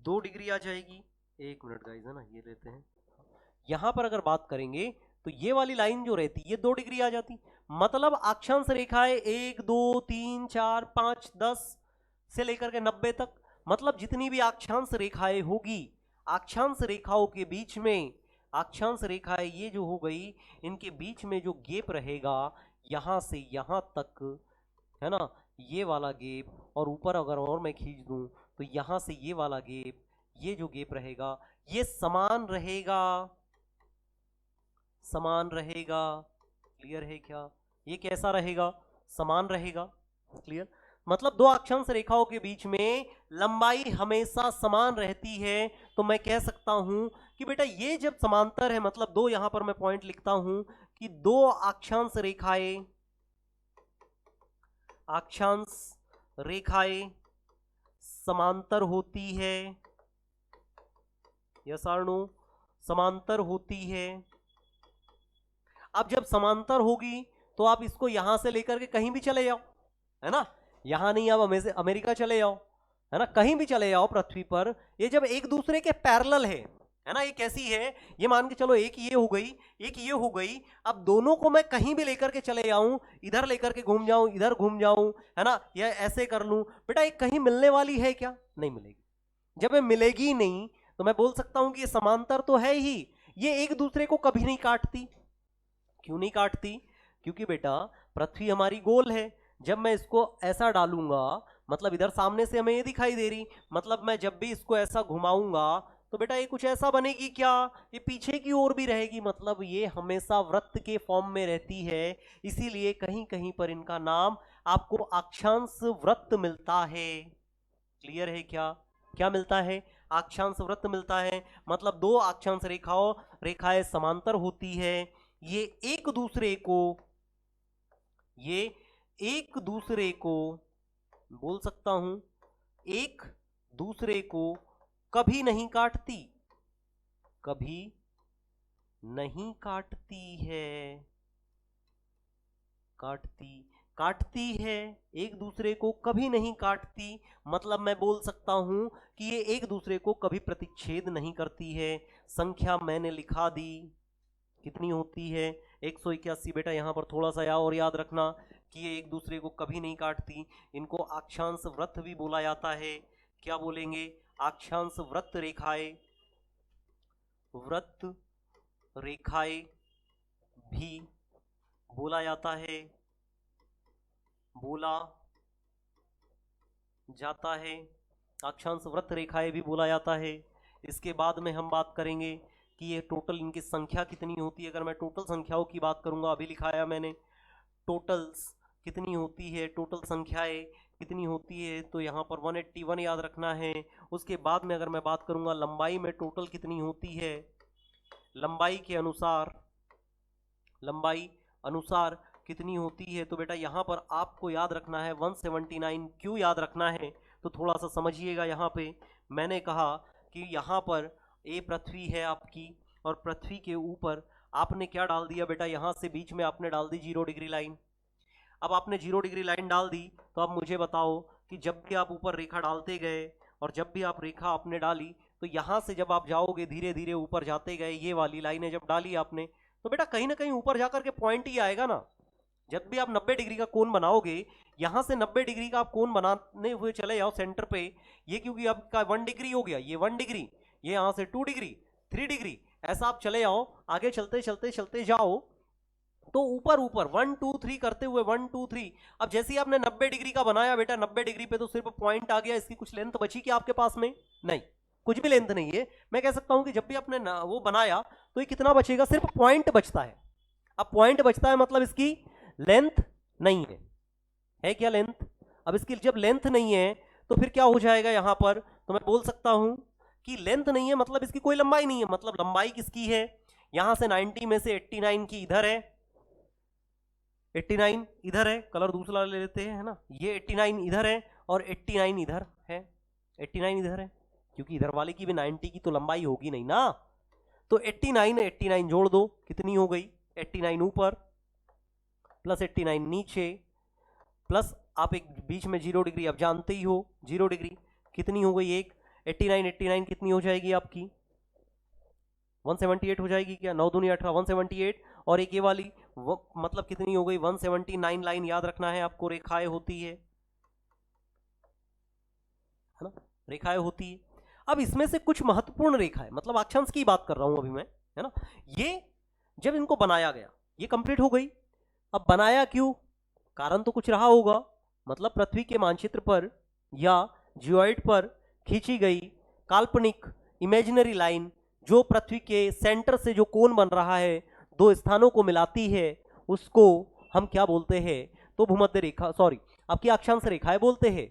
2 डिग्री आ जाएगी। 1 मिनट गाइस, है ना, ये लेते हैं। यहां पर अगर बात करेंगे तो ये वाली लाइन जो रहती, ये 2 डिग्री आ जाती। मतलब अक्षांश रेखाएं 1 2 3 4 5 10 से लेकर के 90 तक, मतलब जितनी भी अक्षांश रेखाएं होगी, अक्षांश रेखाओं के बीच में, अक्षांश रेखाएं ये जो हो गई, इनके बीच में जो गेप रहेगा यहां से यहां तक, है ना, ये वाला गेप, और ऊपर अगर और मैं खींच दूं तो यहां से ये वाला गेप, ये जो गेप रहेगा ये समान रहेगा, समान रहेगा। क्लियर है क्या? ये कैसा रहेगा? समान रहेगा। क्लियर। मतलब दो अक्षांश रेखाओं के बीच में लंबाई हमेशा समान रहती है। तो मैं कह सकता हूं कि बेटा ये जब समांतर है, मतलब दो, यहां पर मैं पॉइंट लिखता हूं कि दो अक्षांश रेखाएं, अक्षांश रेखाएं समांतर होती है, यस और नो, समांतर होती है। अब जब समांतर होगी तो आप इसको यहां से लेकर के कहीं भी चले जाओ, है ना, यहां नहीं, आप अमेरिका चले जाओ, है ना, कहीं भी चले जाओ पृथ्वी पर, ये जब एक दूसरे के पैरेलल है ना, ये कैसी है, ये मान के चलो एक ये हो गई, एक ये हो गई। अब दोनों को मैं कहीं भी लेकर के चले जाऊं, इधर लेकर के घूम जाऊं, इधर घूम जाऊं, है ना, या ऐसे कर लूं, बेटा ये कहीं मिलने वाली है क्या? नहीं मिलेगी। जब ये मिलेगी नहीं तो मैं बोल सकता हूं कि ये समांतर तो है ही, ये एक दूसरे को कभी नहीं काटती। क्यों नहीं काटती? क्योंकि बेटा पृथ्वी हमारी गोल है। जब मैं इसको ऐसा डालूंगा, मतलब इधर सामने से हमें ये दिखाई दे रही, मतलब मैं जब भी इसको ऐसा घुमाऊंगा तो बेटा ये कुछ ऐसा बनेगी क्या, ये पीछे की ओर भी रहेगी, मतलब ये हमेशा वृत्त के फॉर्म में रहती है। इसीलिए कहीं कहीं पर इनका नाम आपको अक्षांश वृत्त मिलता है। क्लियर है क्या? क्या मिलता है? अक्षांश वृत्त मिलता है। मतलब दो अक्षांश रेखाएं समांतर होती है, ये एक दूसरे को, ये एक दूसरे को, बोल सकता हूं, एक दूसरे को कभी नहीं काटती, कभी नहीं काटती है, काटती है, एक दूसरे को कभी नहीं काटती। मतलब मैं बोल सकता हूं कि ये एक दूसरे को कभी प्रतिच्छेद नहीं करती है। संख्या मैंने लिखा दी, कितनी होती है? 181। बेटा यहां पर थोड़ा सा और याद रखना कि ये एक दूसरे को कभी नहीं काटती। इनको अक्षांश वृत्त भी बोला जाता है। क्या बोलेंगे? अक्षांश वृत्त रेखाएं, वृत्त रेखाएं भी बोला जाता है, बोला जाता है, अक्षांश वृत्त रेखाएं भी बोला जाता है। इसके बाद में हम बात करेंगे कि ये टोटल इनकी संख्या कितनी होती है। अगर मैं टोटल संख्याओं की बात करूंगा, अभी लिखाया मैंने टोटल्स कितनी होती है, टोटल संख्याएं कितनी होती है, तो यहाँ पर 181 याद रखना है। उसके बाद में अगर मैं बात करूंगा लंबाई में टोटल कितनी होती है, लंबाई के अनुसार, लंबाई अनुसार कितनी होती है, तो बेटा यहाँ पर आपको याद रखना है 179। क्यों याद रखना है तो थोड़ा सा समझिएगा। यहाँ पे मैंने कहा कि यहाँ पर ए पृथ्वी है आपकी, और पृथ्वी के ऊपर आपने क्या डाल दिया बेटा, यहाँ से बीच में आपने डाल दी 0 डिग्री लाइन। अब आपने 0 डिग्री लाइन डाल दी, तो अब मुझे बताओ कि जब भी आप ऊपर रेखा डालते गए और जब भी आप रेखा आपने डाली, तो यहाँ से जब आप जाओगे धीरे धीरे ऊपर जाते गए, ये वाली लाइनें जब डाली आपने, तो बेटा कहीं ना कहीं ऊपर जाकर के पॉइंट ही आएगा ना। जब भी आप 90 डिग्री का कोण बनाओगे, यहां से 90 डिग्री का आप कोण बनाने हुए चले जाओ सेंटर पे, ये क्योंकि आपका 1 डिग्री हो गया, ये 1 डिग्री, ये यहां से 2 डिग्री, 3 डिग्री, ऐसा आप चले जाओ, आगे चलते चलते चलते जाओ, तो ऊपर ऊपर 1 2 3 करते हुए 1 2 3। अब जैसे ही आपने 90 डिग्री का बनाया बेटा, 90 डिग्री पे तो सिर्फ पॉइंट आ गया, इसकी कुछ लेंथ बची क्या आपके पास में? नहीं, कुछ भी लेंथ नहीं है। मैं कह सकता हूं कि जब भी आपने वो बनाया तो ये कितना बचेगा, सिर्फ पॉइंट बचता है। अब पॉइंट बचता है मतलब इसकी लेंथ नहीं है क्या लेंथ? अब इसकी जब लेंथ नहीं है तो फिर क्या हो जाएगा यहां पर, तो मैं बोल सकता हूं कि लेंथ नहीं है मतलब इसकी कोई लंबाई नहीं है। मतलब लंबाई किसकी है, यहां से 90 में से 89 की इधर है, 89 इधर है, कलर दूसरा ले लेते हैं, है ना, ये 89 इधर है और 89 इधर है, 89 इधर है, क्योंकि इधर वाले की भी 90 की तो लंबाई होगी नहीं ना। तो 89 89 जोड़ दो, कितनी हो गई, 89 ऊपर प्लस 89 नीचे, प्लस आप एक बीच में 0 डिग्री, आप जानते ही हो 0 डिग्री कितनी हो गई, एक 89 89 कितनी हो जाएगी आपकी, 178 हो जाएगी क्या, 9 दूनी 18, 178, और एक ये वाली मतलब कितनी हो गई, 179 लाइन याद रखना है आपको, रेखाएं होती है ना, रेखाएं होती है। अब इसमें से कुछ महत्वपूर्ण रेखाएं, मतलब अक्षांश की बात कर रहा हूं अभी मैं, है ना, ये जब इनको बनाया गया, ये कंप्लीट हो गई। अब बनाया क्यों, कारण तो कुछ रहा होगा, मतलब पृथ्वी के मानचित्र पर या जियोइड पर खींची गई काल्पनिक इमेजिनरी लाइन, जो पृथ्वी के सेंटर से जो कोण बन रहा है, दो स्थानों को मिलाती है, उसको हम क्या बोलते हैं, तो भूमध्य रेखा, सॉरी आपकी अक्षांश रेखाएं बोलते हैं।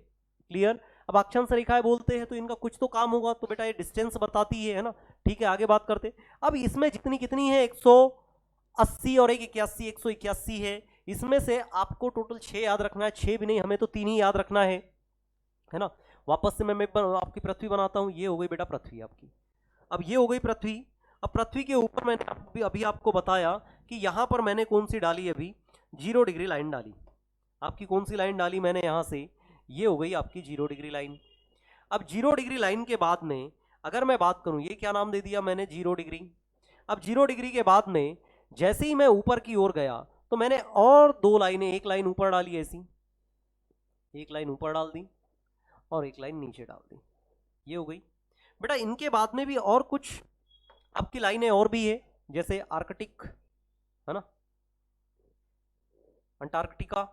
क्लियर? अब अक्षांश रेखाएं बोलते हैं तो इनका कुछ तो काम होगा, तो बेटा ये डिस्टेंस बताती है ना। ठीक है, आगे बात करते। अब इसमें जितनी कितनी है, 180 और 181, 181 है। इसमें से आपको टोटल 6 याद रखना है, 6 भी नहीं, हमें तो 3 ही याद रखना है ना। वापस से मैं आपकी पृथ्वी बनाता हूं, ये हो गई बेटा पृथ्वी आपकी। अब ये हो गई पृथ्वी। अब पृथ्वी के ऊपर मैंने अभी आपको बताया कि यहां पर मैंने कौन सी डाली, अभी 0 डिग्री लाइन डाली। आपकी कौन सी लाइन डाली मैंने यहां से, ये हो गई आपकी 0 डिग्री लाइन। अब 0 डिग्री लाइन के बाद में अगर मैं बात करूं, ये क्या नाम दे दिया मैंने, 0 डिग्री। अब 0 डिग्री के बाद में जैसे ही मैं ऊपर की ओर गया तो मैंने और 2 लाइनें, एक लाइन ऊपर डाली ऐसी, एक लाइन ऊपर डाल दी और एक लाइन नीचे डाल दी, ये हो गई बेटा। इनके बाद में भी और कुछ आपकी लाइनें और भी है, जैसे आर्कटिक, है ना, अंटार्कटिका,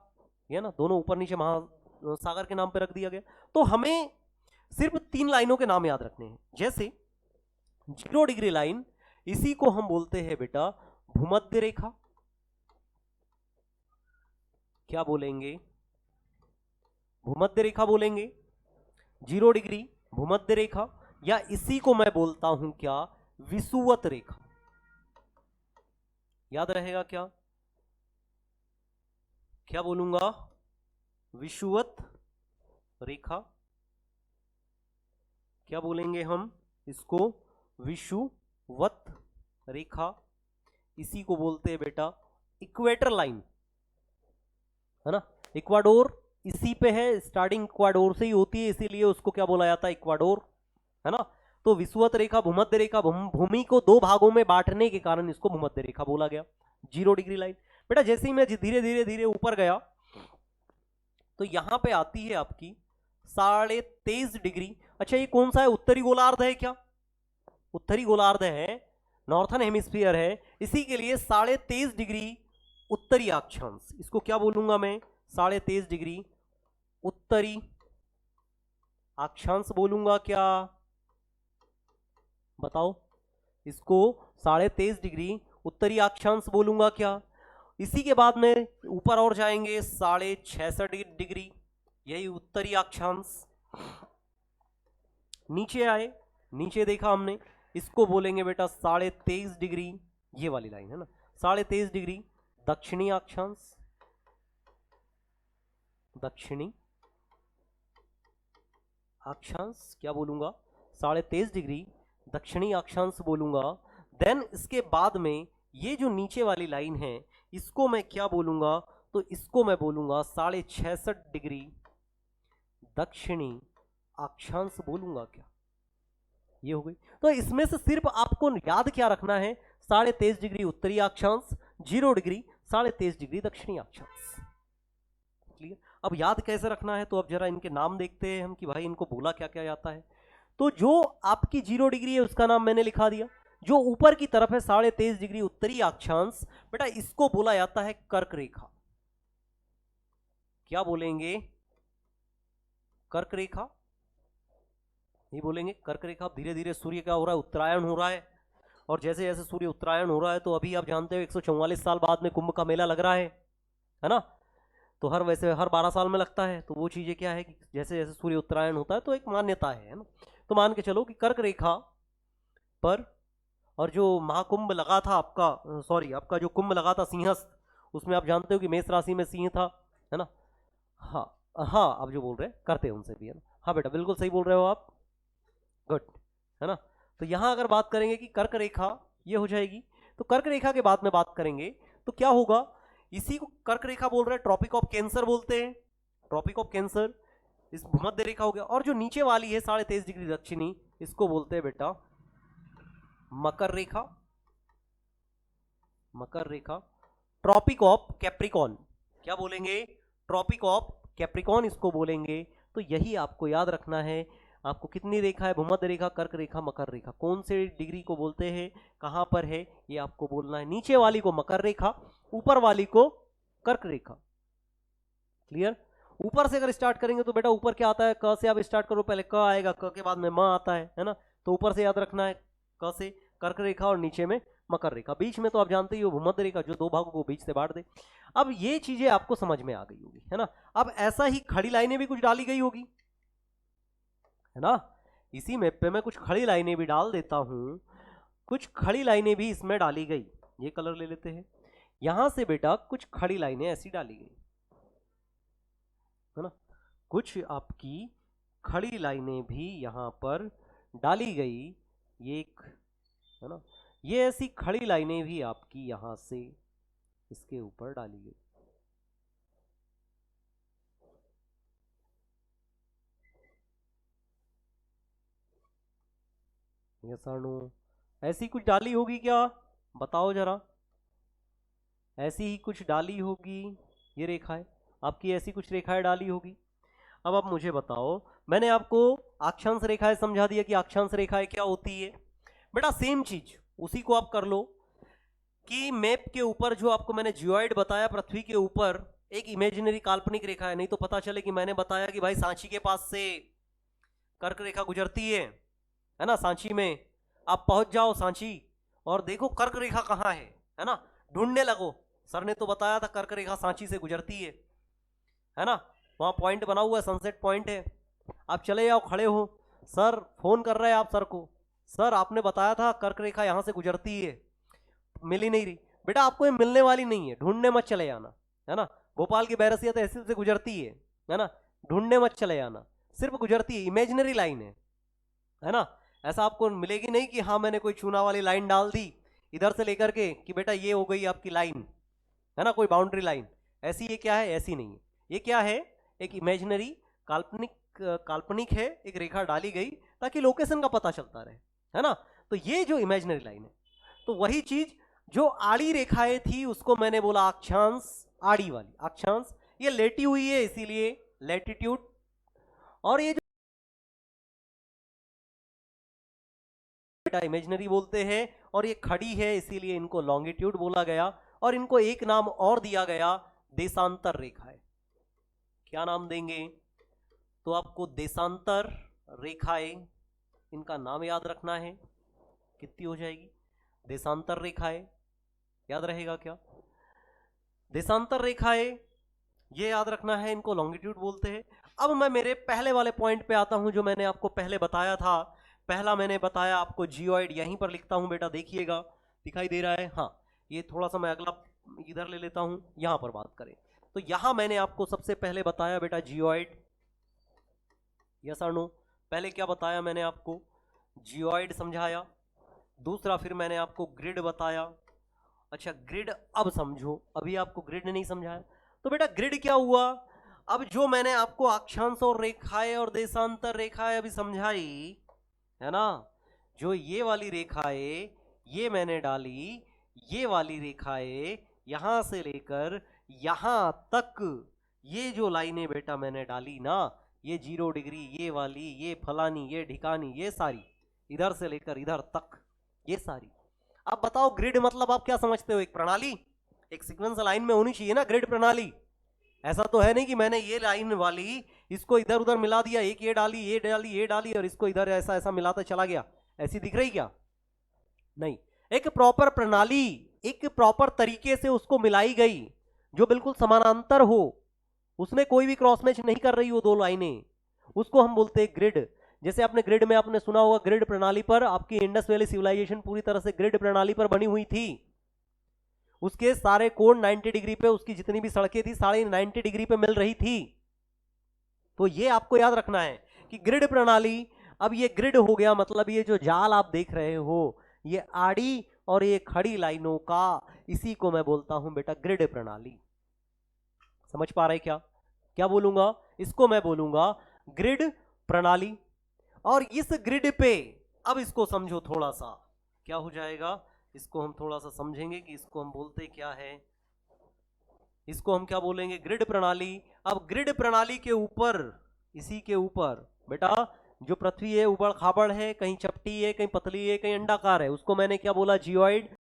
ये ना, दोनों ऊपर नीचे महासागर के नाम पे रख दिया गया। तो हमें सिर्फ 3 लाइनों के नाम याद रखने हैं। जैसे 0 डिग्री लाइन, इसी को हम बोलते हैं बेटा भूमध्य रेखा। क्या बोलेंगे, भूमध्य रेखा बोलेंगे, 0 डिग्री भूमध्य रेखा, या इसी को मैं बोलता हूं क्या, विषुवत रेखा। याद रहेगा क्या, क्या बोलूंगा, विषुवत रेखा। क्या बोलेंगे हम इसको, विषुवत रेखा। इसी को बोलते हैं बेटा इक्वेटर लाइन, है ना। इक्वाडोर इसी पे है, स्टार्टिंग इक्वाडोर से ही होती है, इसीलिए उसको क्या बोला जाता है, इक्वाडोर, है ना। तो विषुवत रेखा, भूमध्य रेखा, भूमि को 2 भागों में बांटने के कारण इसको भूमध्य रेखा बोला गया। 0 डिग्री लाइन बेटा, जैसे ही मैं धीरे धीरे धीरे ऊपर गया तो यहां पे आती है आपकी 23.5 डिग्री। अच्छा, ये कौन सा है, उत्तरी गोलार्ध है क्या, उत्तरी गोलार्ध है, नॉर्थन हेमिस्फीयर है, इसी के लिए 23.5 डिग्री उत्तरी अक्षांश। इसको क्या बोलूंगा मैं, 23.5 डिग्री उत्तरी अक्षांश बोलूंगा क्या, बताओ, इसको 23.5 डिग्री उत्तरी अक्षांश बोलूंगा क्या। इसी के बाद में ऊपर और जाएंगे 66.5 डिग्री, यही उत्तरी अक्षांश। नीचे आए, नीचे देखा हमने, इसको बोलेंगे बेटा 23.5 डिग्री, ये वाली लाइन है ना, 23.5 डिग्री दक्षिणी अक्षांश, दक्षिणी अक्षांश क्या बोलूंगा, 23.5 डिग्री दक्षिणी अक्षांश बोलूंगा। देन इसके बाद में ये जो नीचे वाली लाइन है इसको मैं क्या बोलूंगा, तो इसको मैं बोलूंगा 66.5 डिग्री दक्षिणी अक्षांश बोलूंगा क्या, ये हो गई। तो इसमें से सिर्फ आपको याद क्या रखना है, 23.5 डिग्री उत्तरी अक्षांश, 0 डिग्री 23.5 डिग्री दक्षिणी अक्षांश। क्लियर। अब याद कैसे रखना है, तो अब जरा इनके नाम देखते हैं हम कि भाई इनको बोला क्या क्या जाता है। तो जो आपकी 0 डिग्री है उसका नाम मैंने लिखा दिया, जो ऊपर की तरफ है 23.5 डिग्री उत्तरी अक्षांश, बेटा इसको बोला जाता है कर्क रेखा। क्या बोलेंगे, कर्क रेखा, ये बोलेंगे कर्क रेखा। धीरे धीरे सूर्य क्या हो रहा है, उत्तरायण हो रहा है, और जैसे जैसे सूर्य उत्तरायण हो रहा है तो अभी आप जानते हो 144 साल बाद में कुंभ का मेला लग रहा है ना, तो वैसे हर 12 साल में लगता है। तो वो चीजें क्या है कि जैसे जैसे सूर्य उत्तरायण होता है तो एक मान्यता है ना। तो मान के चलो कि कर्क रेखा पर, और जो महाकुंभ लगा था आपका, सॉरी आपका जो कुंभ लगा था सिंहस्थ, उसमें आप जानते हो कि मेष राशि में सिंह था, है ना। हाँ हाँ, आप जो बोल रहे हैं करते हैं उनसे भी, है ना। हाँ बेटा बिल्कुल सही बोल रहे हो आप, गुड, है ना। तो यहां अगर बात करेंगे कि कर्क रेखा ये हो जाएगी, तो कर्क रेखा के बाद में बात करेंगे तो क्या होगा, इसी को कर्क रेखा बोल रहे हैं, ट्रॉपिक ऑफ कैंसर बोलते हैं, ट्रॉपिक ऑफ कैंसर, इस भूमध्य रेखा हो गया। और जो नीचे वाली है 23.5 डिग्री दक्षिणी, इसको बोलते हैं बेटा मकर रेखा, मकर रेखा। ट्रॉपिक ऑफ कैप्रिकॉन, क्या बोलेंगे, ट्रॉपिक ऑफ कैप्रिकॉन इसको बोलेंगे। तो यही आपको याद रखना है। आपको कितनी रेखा है, भूमध्य रेखा, कर्क रेखा, मकर रेखा, कौन से डिग्री को बोलते हैं, कहां पर है, ये आपको बोलना है। नीचे वाली को मकर रेखा, ऊपर वाली को कर्क रेखा। क्लियर। ऊपर से अगर स्टार्ट करेंगे तो बेटा ऊपर क्या आता है, क से आप स्टार्ट करो, पहले क आएगा, क के बाद में म आता है ना। तो ऊपर से याद रखना है क से कर्क रेखा, और नीचे में मकर रेखा, बीच में तो आप जानते ही हो भूमध्य रेखा, जो दो भागों को बीच से बांट दे। अब ये चीजें आपको समझ में आ गई होगी, है ना। अब ऐसा ही खड़ी लाइनें भी कुछ डाली गई होगी, है ना। इसी मैप पे मैं कुछ खड़ी लाइनें भी डाल देता हूं, कुछ खड़ी लाइनें भी इसमें डाली गई। ये कलर ले लेते हैं, यहां से बेटा कुछ खड़ी लाइनें ऐसी डाली गई, है ना। कुछ आपकी खड़ी लाइनें भी यहां पर डाली गई, ये एक, है ना। ये ऐसी खड़ी लाइनें भी आपकी यहां से इसके ऊपर डाली गई। यस और नो, ऐसी कुछ डाली होगी क्या, बताओ जरा, ऐसी ही कुछ डाली होगी। ये रेखाएं आपकी, ऐसी कुछ रेखाएं डाली होगी। अब आप मुझे बताओ, मैंने आपको अक्षांश रेखाएं समझा दिया कि अक्षांश रेखाएं क्या होती है। बेटा सेम चीज उसी को आप कर लो कि मैप के ऊपर जो आपको मैंने जियोइड बताया, पृथ्वी के ऊपर एक इमेजिनरी काल्पनिक रेखा है, नहीं तो पता चले कि मैंने बताया कि भाई सांची के पास से कर्क रेखा गुजरती है ना। सांची में आप पहुंच जाओ, सांची, और देखो कर्क रेखा कहाँ है ना, ढूंढने लगो। सर ने तो बताया था कर्क रेखा सांची से गुजरती है ना, वहां पॉइंट बना हुआ है, सनसेट पॉइंट है। आप चले जाओ, खड़े हो, सर फोन कर रहे हैं आप सर को, सर आपने बताया था कर्क रेखा यहां से गुजरती है, मिल ही नहीं रही। बेटा आपको ये मिलने वाली नहीं है, ढूंढने मत चले जाना, है ना। भोपाल की बैरसिया तहसील से गुजरती है ना, ढूंढने मत चले जाना, सिर्फ गुजरती है, इमेजिनरी लाइन है ना। ऐसा आपको मिलेगी नहीं कि हाँ मैंने कोई चूना वाली लाइन डाल दी इधर से लेकर के कि बेटा ये हो गई आपकी लाइन, है ना, कोई बाउंड्री लाइन। ऐसी ये क्या है, ऐसी नहीं है। ये क्या है, एक इमेजिनरी काल्पनिक है, एक रेखा डाली गई ताकि लोकेशन का पता चलता रहे, है ना। तो ये जो इमेजिनरी लाइन है, तो वही चीज जो आड़ी रेखाएं थी उसको मैंने बोला अक्षांश, आड़ी वाली अक्षांश, ये लेटी हुई है इसीलिए लैटिट्यूड, और ये जो बेटा इमेजिनरी बोलते हैं, और ये खड़ी है इसीलिए इनको लॉन्गिट्यूड बोला गया, और इनको एक नाम और दिया गया, देशांतर रेखाएं। क्या नाम देंगे, तो आपको देशांतर रेखाएं, इनका नाम याद रखना है। कितनी हो जाएगी, देशांतर रेखाएं, याद रहेगा क्या। देशांतर रेखाएं, ये याद रखना है, इनको लॉन्गिट्यूड बोलते हैं। अब मैं मेरे पहले वाले पॉइंट पे आता हूं जो मैंने आपको पहले बताया था। पहला मैंने बताया आपको जियोइड, यहीं पर लिखता हूं बेटा, देखिएगा दिखाई दे रहा है। हाँ, ये थोड़ा सा मैं अगला इधर ले लेता हूं, यहां पर बात करें तो यहां मैंने आपको सबसे पहले बताया बेटा जियोइड। यस और नो? पहले क्या बताया मैंने आपको? जियोइड समझाया। दूसरा फिर मैंने आपको ग्रिड बताया। अच्छा ग्रिड अब समझो, अभी आपको ग्रिड नहीं समझाया। तो बेटा ग्रिड क्या हुआ? अब जो मैंने आपको अक्षांश और रेखाएं और देशांतर रेखाएं अभी समझाई है ना, जो ये वाली रेखाएं ये मैंने डाली, ये वाली रेखाएं यहां से लेकर यहां तक, ये जो लाइनें बेटा मैंने डाली ना, ये 0 डिग्री, ये वाली, ये फलानी, ये ढिकानी, ये सारी इधर से लेकर इधर तक, ये सारी। अब बताओ ग्रिड मतलब आप क्या समझते हो? एक प्रणाली, एक सीक्वेंस लाइन में होनी चाहिए ना ग्रिड प्रणाली। ऐसा तो है नहीं कि मैंने ये लाइन वाली इसको इधर उधर मिला दिया, एक ये डाली, ये डाली, ये डाली और इसको इधर ऐसा ऐसा मिलाता चला गया, ऐसी दिख रही क्या? नहीं, एक प्रॉपर प्रणाली, एक प्रॉपर तरीके से उसको मिलाई गई जो बिल्कुल समानांतर हो, उसमें कोई भी क्रॉस मैच नहीं कर रही हो दो लाइनें, उसको हम बोलते हैं ग्रिड। जैसे आपने ग्रिड में आपने सुना होगा, ग्रिड प्रणाली पर आपकी इंडस वैली सिविलाइजेशन पूरी तरह से ग्रिड प्रणाली पर बनी हुई थी। उसके सारे कोण 90 डिग्री पे, उसकी जितनी भी सड़कें थी सारी 90 डिग्री पे मिल रही थी। तो ये आपको याद रखना है कि ग्रिड प्रणाली, अब ये ग्रिड हो गया मतलब ये जो जाल आप देख रहे हो, ये आड़ी और ये खड़ी लाइनों का, इसी को मैं बोलता हूं बेटा ग्रिड प्रणाली। समझ पा रहे क्या? क्या बोलूंगा? इसको मैं बोलूंगा ग्रिड प्रणाली। और इस ग्रिड पे अब इसको समझो थोड़ा सा, क्या हो जाएगा, इसको हम थोड़ा सा समझेंगे कि इसको हम बोलते क्या है। इसको हम क्या बोलेंगे? ग्रिड प्रणाली। अब ग्रिड प्रणाली के ऊपर, इसी के ऊपर बेटा जो पृथ्वी है उबड़ खाबड़ है, कहीं चपटी है, कहीं पतली है, कहीं अंडाकार है, उसको मैंने क्या बोला? जियोइड।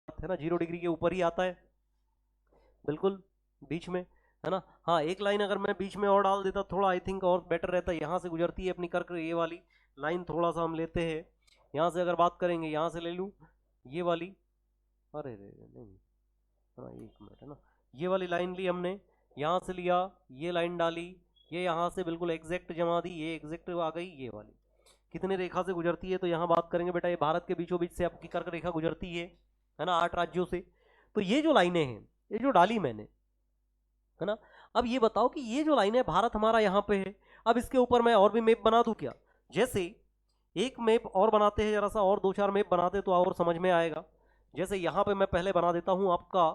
है ना, 0 डिग्री के ऊपर ही आता है बिल्कुल बीच में, है ना। हाँ, एक लाइन अगर मैं बीच में और डाल देता थोड़ा, आई थिंक और बेटर रहता। यहाँ से गुजरती है अपनी कर्क, ये वाली लाइन थोड़ा सा हम लेते हैं यहाँ से, अगर बात करेंगे यहाँ से ले लूँ ये वाली, अरे रे नहीं, हाँ एक मिनट, है ना, ये वाली लाइन ली हमने, यहाँ से लिया, ये लाइन डाली, ये यहाँ से बिल्कुल एग्जैक्ट जमा दी, ये एग्जैक्ट आ गई, ये वाली कितने रेखा से गुजरती है? तो यहाँ बात करेंगे बेटा, ये भारत के बीचों बीच से आपकी कर्क रेखा गुजरती है ना, 8 राज्यों से। तो ये जो लाइनें हैं, ये जो डाली मैंने, है ना, अब ये बताओ कि ये जो लाइन है, भारत हमारा यहाँ पे है, अब इसके ऊपर मैं और भी मैप बना दूं क्या? जैसे एक मैप और बनाते हैं, जरा सा और 2-4 मैप बनाते तो और समझ में आएगा। जैसे यहाँ पे मैं पहले बना देता हूँ आपका,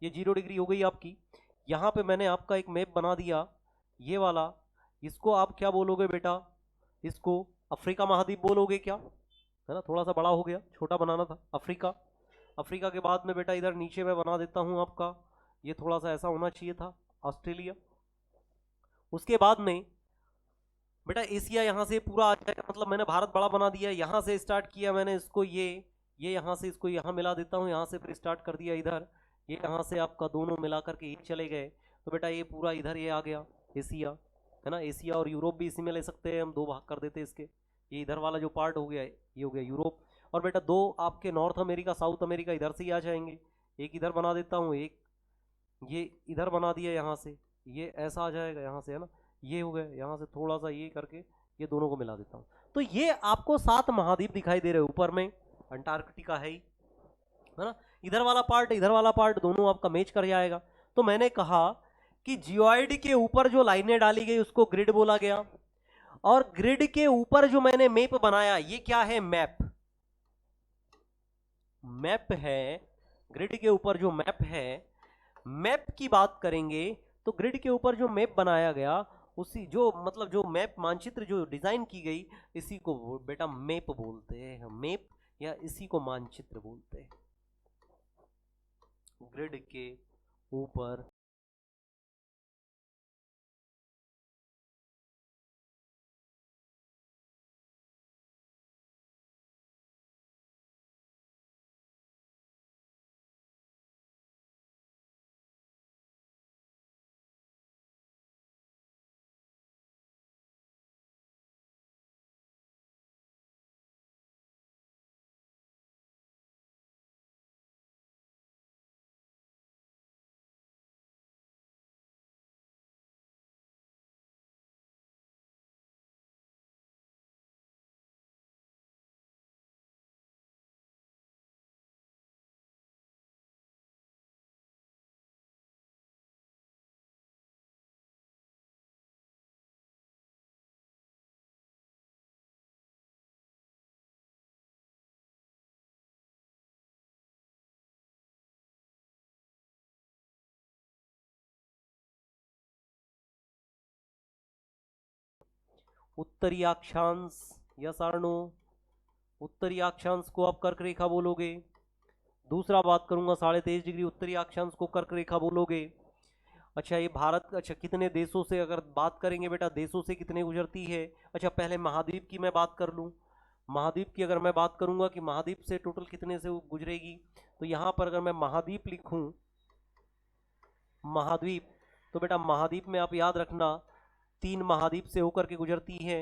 ये 0 डिग्री हो गई आपकी, यहाँ पे मैंने आपका एक मैप बना दिया ये वाला, इसको आप क्या बोलोगे बेटा? इसको अफ्रीका महाद्वीप बोलोगे क्या? है ना, थोड़ा सा बड़ा हो गया, छोटा बनाना था, अफ्रीका। अफ्रीका के बाद में बेटा इधर नीचे मैं बना देता हूँ आपका, ये थोड़ा सा ऐसा होना चाहिए था, ऑस्ट्रेलिया। उसके बाद में बेटा एशिया यहाँ से पूरा आ जाएगा, मतलब मैंने भारत बड़ा बना दिया, यहाँ से स्टार्ट किया मैंने इसको, ये यहाँ से इसको यहाँ मिला देता हूँ, यहाँ से फिर स्टार्ट कर दिया इधर, ये यहाँ से आपका दोनों मिला करके ये चले गए, तो बेटा ये पूरा इधर ये आ गया एशिया, है ना। एशिया और यूरोप भी इसी में ले सकते हैं हम, 2 भाग कर देते हैं इसके, ये इधर वाला जो पार्ट हो गया ये हो गया यूरोप। और बेटा 2 आपके नॉर्थ अमेरिका साउथ अमेरिका इधर से ही आ जाएंगे, एक इधर बना देता हूँ, एक ये इधर बना दिया, यहाँ से ये ऐसा आ जाएगा यहाँ से, है ना, ये हो गया, यहाँ से थोड़ा सा ये करके ये दोनों को मिला देता हूँ। तो ये आपको 7 महाद्वीप दिखाई दे रहे हैं ऊपर में, अंटार्कटिका है ही, है ना, इधर वाला पार्ट दोनों आपका मैच कर जाएगा। तो मैंने कहा कि जियोइड के ऊपर जो लाइनें डाली गई उसको ग्रिड बोला गया, और ग्रिड के ऊपर जो मैंने मैप बनाया ये क्या है, मैप। मैप है, ग्रिड के ऊपर जो मैप है, मैप की बात करेंगे तो ग्रिड के ऊपर जो मैप बनाया गया, उसी जो मतलब जो मैप मानचित्र जो डिजाइन की गई, इसी को बेटा मैप बोलते हैं, मैप या इसी को मानचित्र बोलते हैं। ग्रिड के ऊपर उत्तरी अक्षांश या सारणो, उत्तरी अक्षांश को आप कर्क रेखा बोलोगे। दूसरा बात करूंगा 23.5 डिग्री उत्तरी अक्षांश को कर्क रेखा बोलोगे। अच्छा ये भारत, अच्छा कितने देशों से अगर बात करेंगे बेटा, देशों से कितने गुजरती है। अच्छा पहले महाद्वीप की मैं बात कर लूं, महाद्वीप की अगर मैं बात करूंगा कि महाद्वीप से टोटल कितने से गुजरेगी, तो यहां पर अगर मैं महाद्वीप लिखूं, महाद्वीप, तो बेटा महाद्वीप में आप याद रखना 3 महाद्वीप से होकर के गुजरती है।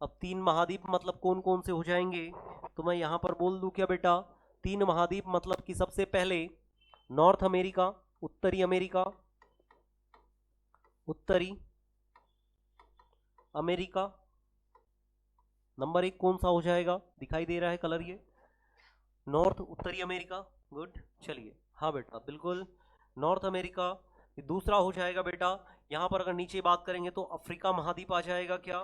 अब 3 महाद्वीप मतलब कौन कौन से हो जाएंगे, तो मैं यहां पर बोल दूं क्या बेटा, 3 महाद्वीप मतलब कि सबसे पहले नॉर्थ अमेरिका, उत्तरी अमेरिका, उत्तरी अमेरिका, नंबर 1 कौन सा हो जाएगा, दिखाई दे रहा है कलर ये, नॉर्थ उत्तरी अमेरिका। गुड, चलिए हाँ बेटा बिल्कुल नॉर्थ अमेरिका। दूसरा हो जाएगा बेटा, यहां पर अगर नीचे बात करेंगे तो अफ्रीका महाद्वीप आ जाएगा, क्या,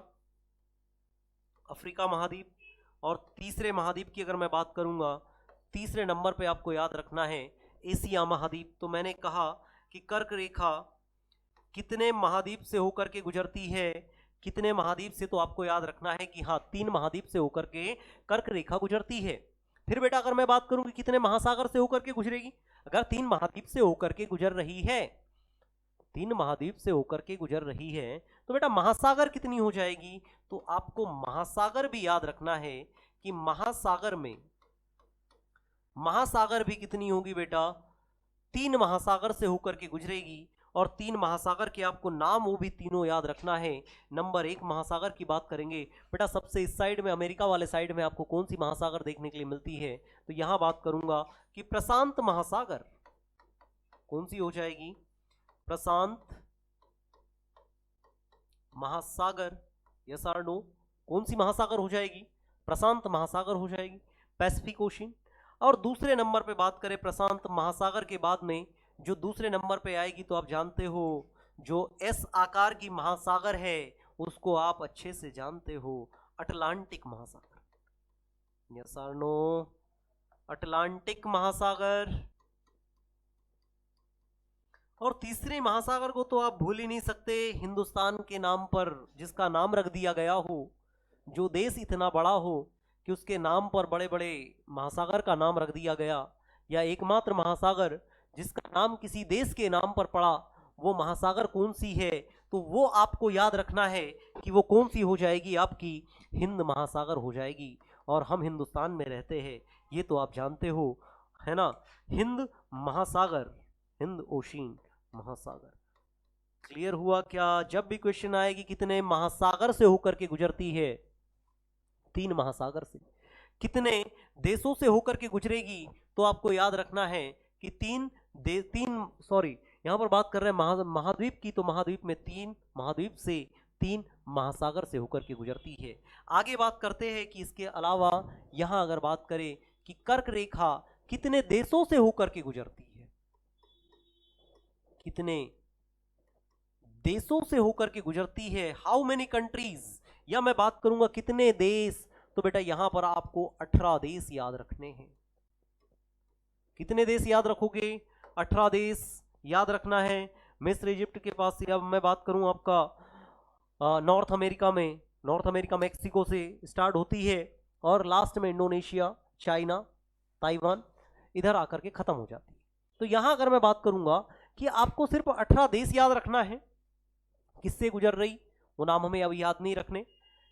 अफ्रीका महाद्वीप। और तीसरे महाद्वीप की अगर मैं बात करूंगा, तीसरे नंबर पे आपको याद रखना है एशिया महाद्वीप। तो मैंने कहा कि कर्क रेखा कितने महाद्वीप से होकर के गुजरती है, कितने महाद्वीप से, तो आपको याद रखना है कि हाँ 3 महाद्वीप से होकर के कर्क रेखा गुजरती है। फिर बेटा अगर मैं बात करूं कि कितने महासागर से होकर के गुजरेगी, अगर 3 महाद्वीप से होकर के गुजर रही है, 3 महाद्वीप से होकर के गुजर रही है, तो बेटा महासागर कितनी हो जाएगी, तो आपको महासागर भी याद रखना है कि महासागर में, महासागर भी कितनी होगी बेटा, 3 महासागर से होकर के गुजरेगी। और 3 महासागर के आपको नाम वो भी तीनों याद रखना है। नंबर 1 महासागर की बात करेंगे बेटा, सबसे इस साइड में अमेरिका वाले साइड में आपको कौन सी महासागर देखने के लिए मिलती है, तो यहां बात करूंगा कि प्रशांत महासागर, कौन सी हो जाएगी, प्रशांत महासागर। यस और नो, कौन सी महासागर हो जाएगी, प्रशांत महासागर हो जाएगी, पैसिफिक ओशन। और दूसरे नंबर पे बात करें प्रशांत महासागर के बाद में जो दूसरे नंबर पे आएगी, तो आप जानते हो जो एस आकार की महासागर है उसको आप अच्छे से जानते हो, अटलांटिक महासागर। यस और नो, अटलांटिक महासागर। और तीसरे महासागर को तो आप भूल ही नहीं सकते, हिंदुस्तान के नाम पर जिसका नाम रख दिया गया हो, जो देश इतना बड़ा हो कि उसके नाम पर बड़े बड़े महासागर का नाम रख दिया गया, या एकमात्र महासागर जिसका नाम किसी देश के नाम पर पड़ा, वो महासागर कौन सी है, तो वो आपको याद रखना है कि वो कौन सी हो जाएगी, आपकी हिंद महासागर हो जाएगी। और हम हिंदुस्तान में रहते हैं, ये तो आप जानते हो, है ना, हिंद महासागर, हिंद ओशिन महासागर। क्लियर हुआ क्या। जब भी क्वेश्चन आए कि कितने महासागर से होकर के गुजरती है, 3 महासागर से, कितने देशों से होकर के गुजरेगी, तो आपको याद रखना है कि यहां पर बात कर रहे हैं महाद्वीप की, तो महाद्वीप में 3 महाद्वीप से 3 महासागर से होकर के गुजरती है। आगे बात करते हैं कि इसके अलावा यहां अगर बात करें कि कर्क रेखा कितने देशों से होकर के गुजरती है, कितने देशों से होकर के गुजरती है, हाउ मेनी कंट्रीज, या मैं बात करूंगा कितने देश, तो बेटा यहां पर आपको 18 देश याद रखने हैं। कितने देश याद रखोगे? 18 देश याद रखना है। मिस्र इजिप्ट के पास से, अब मैं बात करूं आपका नॉर्थ अमेरिका मैक्सिको से स्टार्ट होती है और लास्ट में इंडोनेशिया, चाइना, ताइवान इधर आकर के खत्म हो जाती है। तो यहां अगर मैं बात करूंगा कि आपको सिर्फ 18 देश याद रखना है, किससे गुजर रही वो नाम हमें अभी याद नहीं रखने,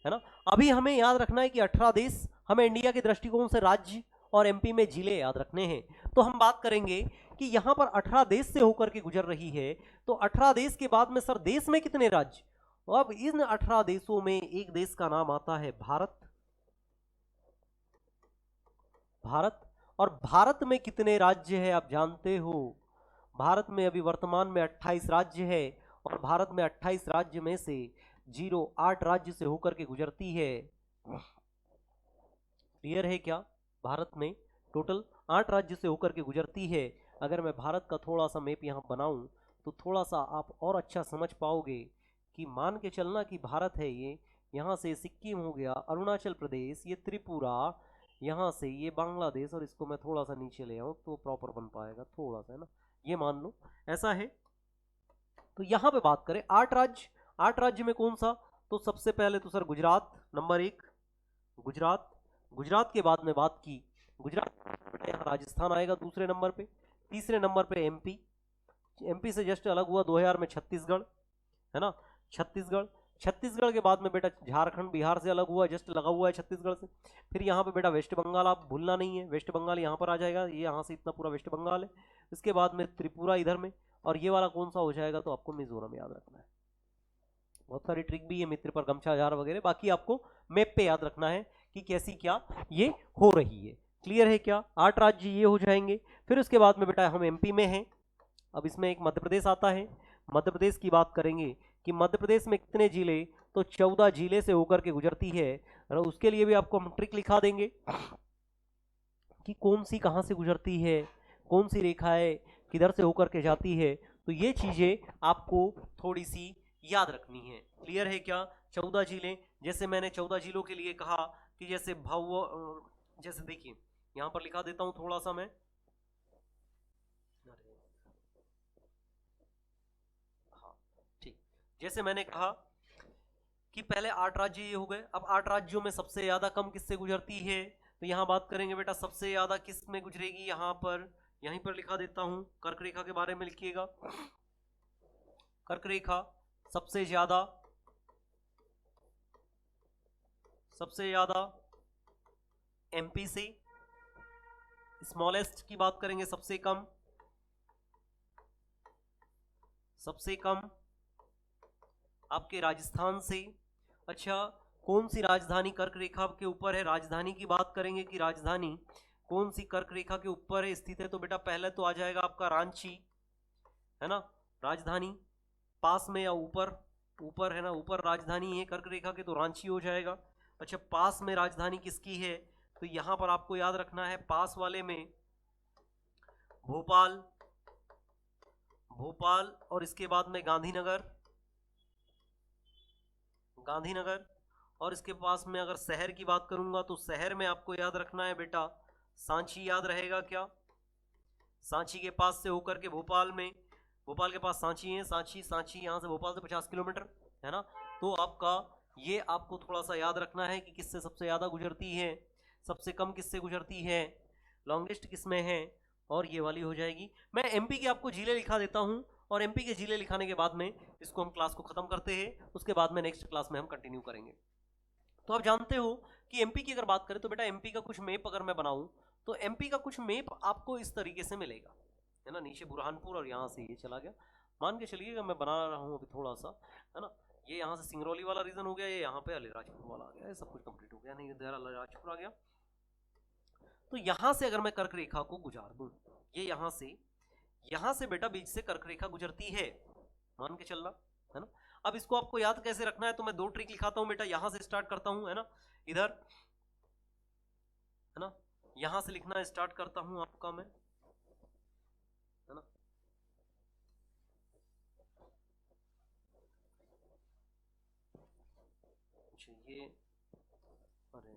है ना। अभी हमें याद रखना है कि 18 देश, हमें इंडिया के दृष्टिकोण से राज्य और एमपी में जिले याद रखने हैं। तो हम बात करेंगे कि यहां पर 18 देश से होकर के गुजर रही है, तो 18 देश के बाद में सर देश में कितने राज्य? अब इन 18 देशों में एक देश का नाम आता है भारत। भारत, और भारत में कितने राज्य है आप जानते हो? भारत में अभी वर्तमान में 28 राज्य है, और भारत में 28 राज्य में से 8 राज्य से होकर के गुजरती है। क्लियर है क्या? भारत में टोटल 8 राज्य से होकर के गुजरती है। अगर मैं भारत का थोड़ा सा मैप यहाँ बनाऊं तो थोड़ा सा आप और अच्छा समझ पाओगे कि मान के चलना कि भारत है ये, यहाँ से सिक्किम हो गया, अरुणाचल प्रदेश, ये त्रिपुरा, यहाँ से ये बांग्लादेश, और इसको मैं थोड़ा सा नीचे ले आऊँ तो प्रॉपर बन पाएगा थोड़ा सा, है ना। ये मान लो ऐसा है। तो यहाँ पे बात करें 8 राज्य, 8 राज्य में कौन सा? तो सबसे पहले तो सर गुजरात नंबर 1, गुजरात। गुजरात के बाद में बात की, गुजरात यहाँ राजस्थान आएगा दूसरे नंबर पे। तीसरे नंबर पे एमपी, एमपी से जस्ट अलग हुआ 2000 में छत्तीसगढ़, है ना, छत्तीसगढ़। छत्तीसगढ़ के बाद में बेटा झारखंड बिहार से अलग हुआ, जस्ट लगा हुआ है छत्तीसगढ़ से। फिर यहाँ पे बेटा वेस्ट बंगाल, आप भूलना नहीं है, वेस्ट बंगाल यहाँ पर आ जाएगा, ये यहाँ से इतना पूरा वेस्ट बंगाल है। इसके बाद में त्रिपुरा इधर में, और ये वाला कौन सा हो जाएगा? तो आपको मिजोरम याद रखना है। बहुत सारी ट्रिक भी है मित्र पर, गमछा हजार वगैरह, बाकी आपको मैप पे याद रखना है कि कैसी क्या ये हो रही है। क्लियर है क्या? 8 राज्य ये हो जाएंगे। फिर उसके बाद में बेटा हम एमपी में हैं। अब इसमें एक मध्य प्रदेश आता है। मध्य प्रदेश की बात करेंगे कि मध्य प्रदेश में कितने जिले? तो 14 जिले से होकर के गुजरती है। और उसके लिए भी आपको हम ट्रिक लिखा देंगे कि कौन सी कहां से गुजरती है, कौन सी रेखाएं किधर से होकर के जाती है। तो ये चीजें आपको थोड़ी सी याद रखनी है। क्लियर है क्या? 14 जिले, जैसे मैंने 14 जिलों के लिए कहा कि जैसे जैसे देखिए यहां पर लिखा देता हूं थोड़ा सा मैं, हाँ ठीक। जैसे मैंने कहा कि पहले 8 राज्य ये हो गए। अब 8 राज्यों में सबसे ज्यादा कम किससे गुजरती है? तो यहां बात करेंगे बेटा सबसे ज्यादा किस में गुजरेगी, यहां पर, यहीं पर लिखा देता हूं, कर्क रेखा के बारे में लिखिएगा। कर्क रेखा सबसे ज्यादा एमपी से। स्मॉलेस्ट की बात करेंगे सबसे कम आपके राजस्थान से। अच्छा, कौन सी राजधानी कर्क रेखा के ऊपर है? राजधानी की बात करेंगे कि राजधानी कौन सी कर्क रेखा के ऊपर है स्थित है, तो बेटा पहले तो आ जाएगा आपका रांची, है ना। राजधानी पास में या ऊपर है ना, ऊपर राजधानी है कर्क रेखा के, तो रांची हो जाएगा। अच्छा, पास में राजधानी किसकी है? तो यहां पर आपको याद रखना है पास वाले में भोपाल, और इसके बाद में गांधीनगर, और इसके पास में अगर शहर की बात करूंगा तो शहर में आपको याद रखना है बेटा सांची। याद रहेगा क्या? सांची के पास से होकर के भोपाल के पास सांची है। सांची यहाँ से भोपाल से 50 किलोमीटर, है ना। तो आपका ये आपको थोड़ा सा याद रखना है कि किससे सबसे ज्यादा गुजरती है, सबसे कम किससे गुजरती है, लॉन्गेस्ट किसमें है, और ये वाली हो जाएगी। मैं एमपी के आपको जिले लिखा देता हूँ, और एमपी के जिले लिखाने के बाद में इसको हम क्लास को खत्म करते हैं। उसके बाद में नेक्स्ट क्लास में हम कंटिन्यू करेंगे। तो आप जानते हो कि एमपी की अगर बात करें तो बेटा एमपी का कुछ मैप अगर मैं बनाऊं तो एमपी का कुछ मैप आपको इस तरीके से मिलेगा, है ना। नीचे बुरहानपुर और यहाँ से ये चला गया, मान के चलिएगा मैं बना रहा हूँ अभी थोड़ा सा, है ना। ये यहाँ से सिंगरौली वाला रीजन हो गया, ये यहाँ पे अलीराजपुर वाला आ गया, ये सब कुछ कंप्लीट हो गया, नहीं इधर अलीराजपुर आ गया। तो यहाँ से अगर मैं कर्क रेखा को गुजार दूं, ये यहाँ से बेटा बीच से कर्क रेखा गुजरती है, मान के चलना, है ना। अब इसको आपको याद कैसे रखना है, तो मैं 2 ट्रिक लिखाता हूं बेटा। यहां से स्टार्ट करता हूं, है ना, इधर, है ना, यहां से लिखना स्टार्ट करता हूं आपका मैं, है ना। ये अरे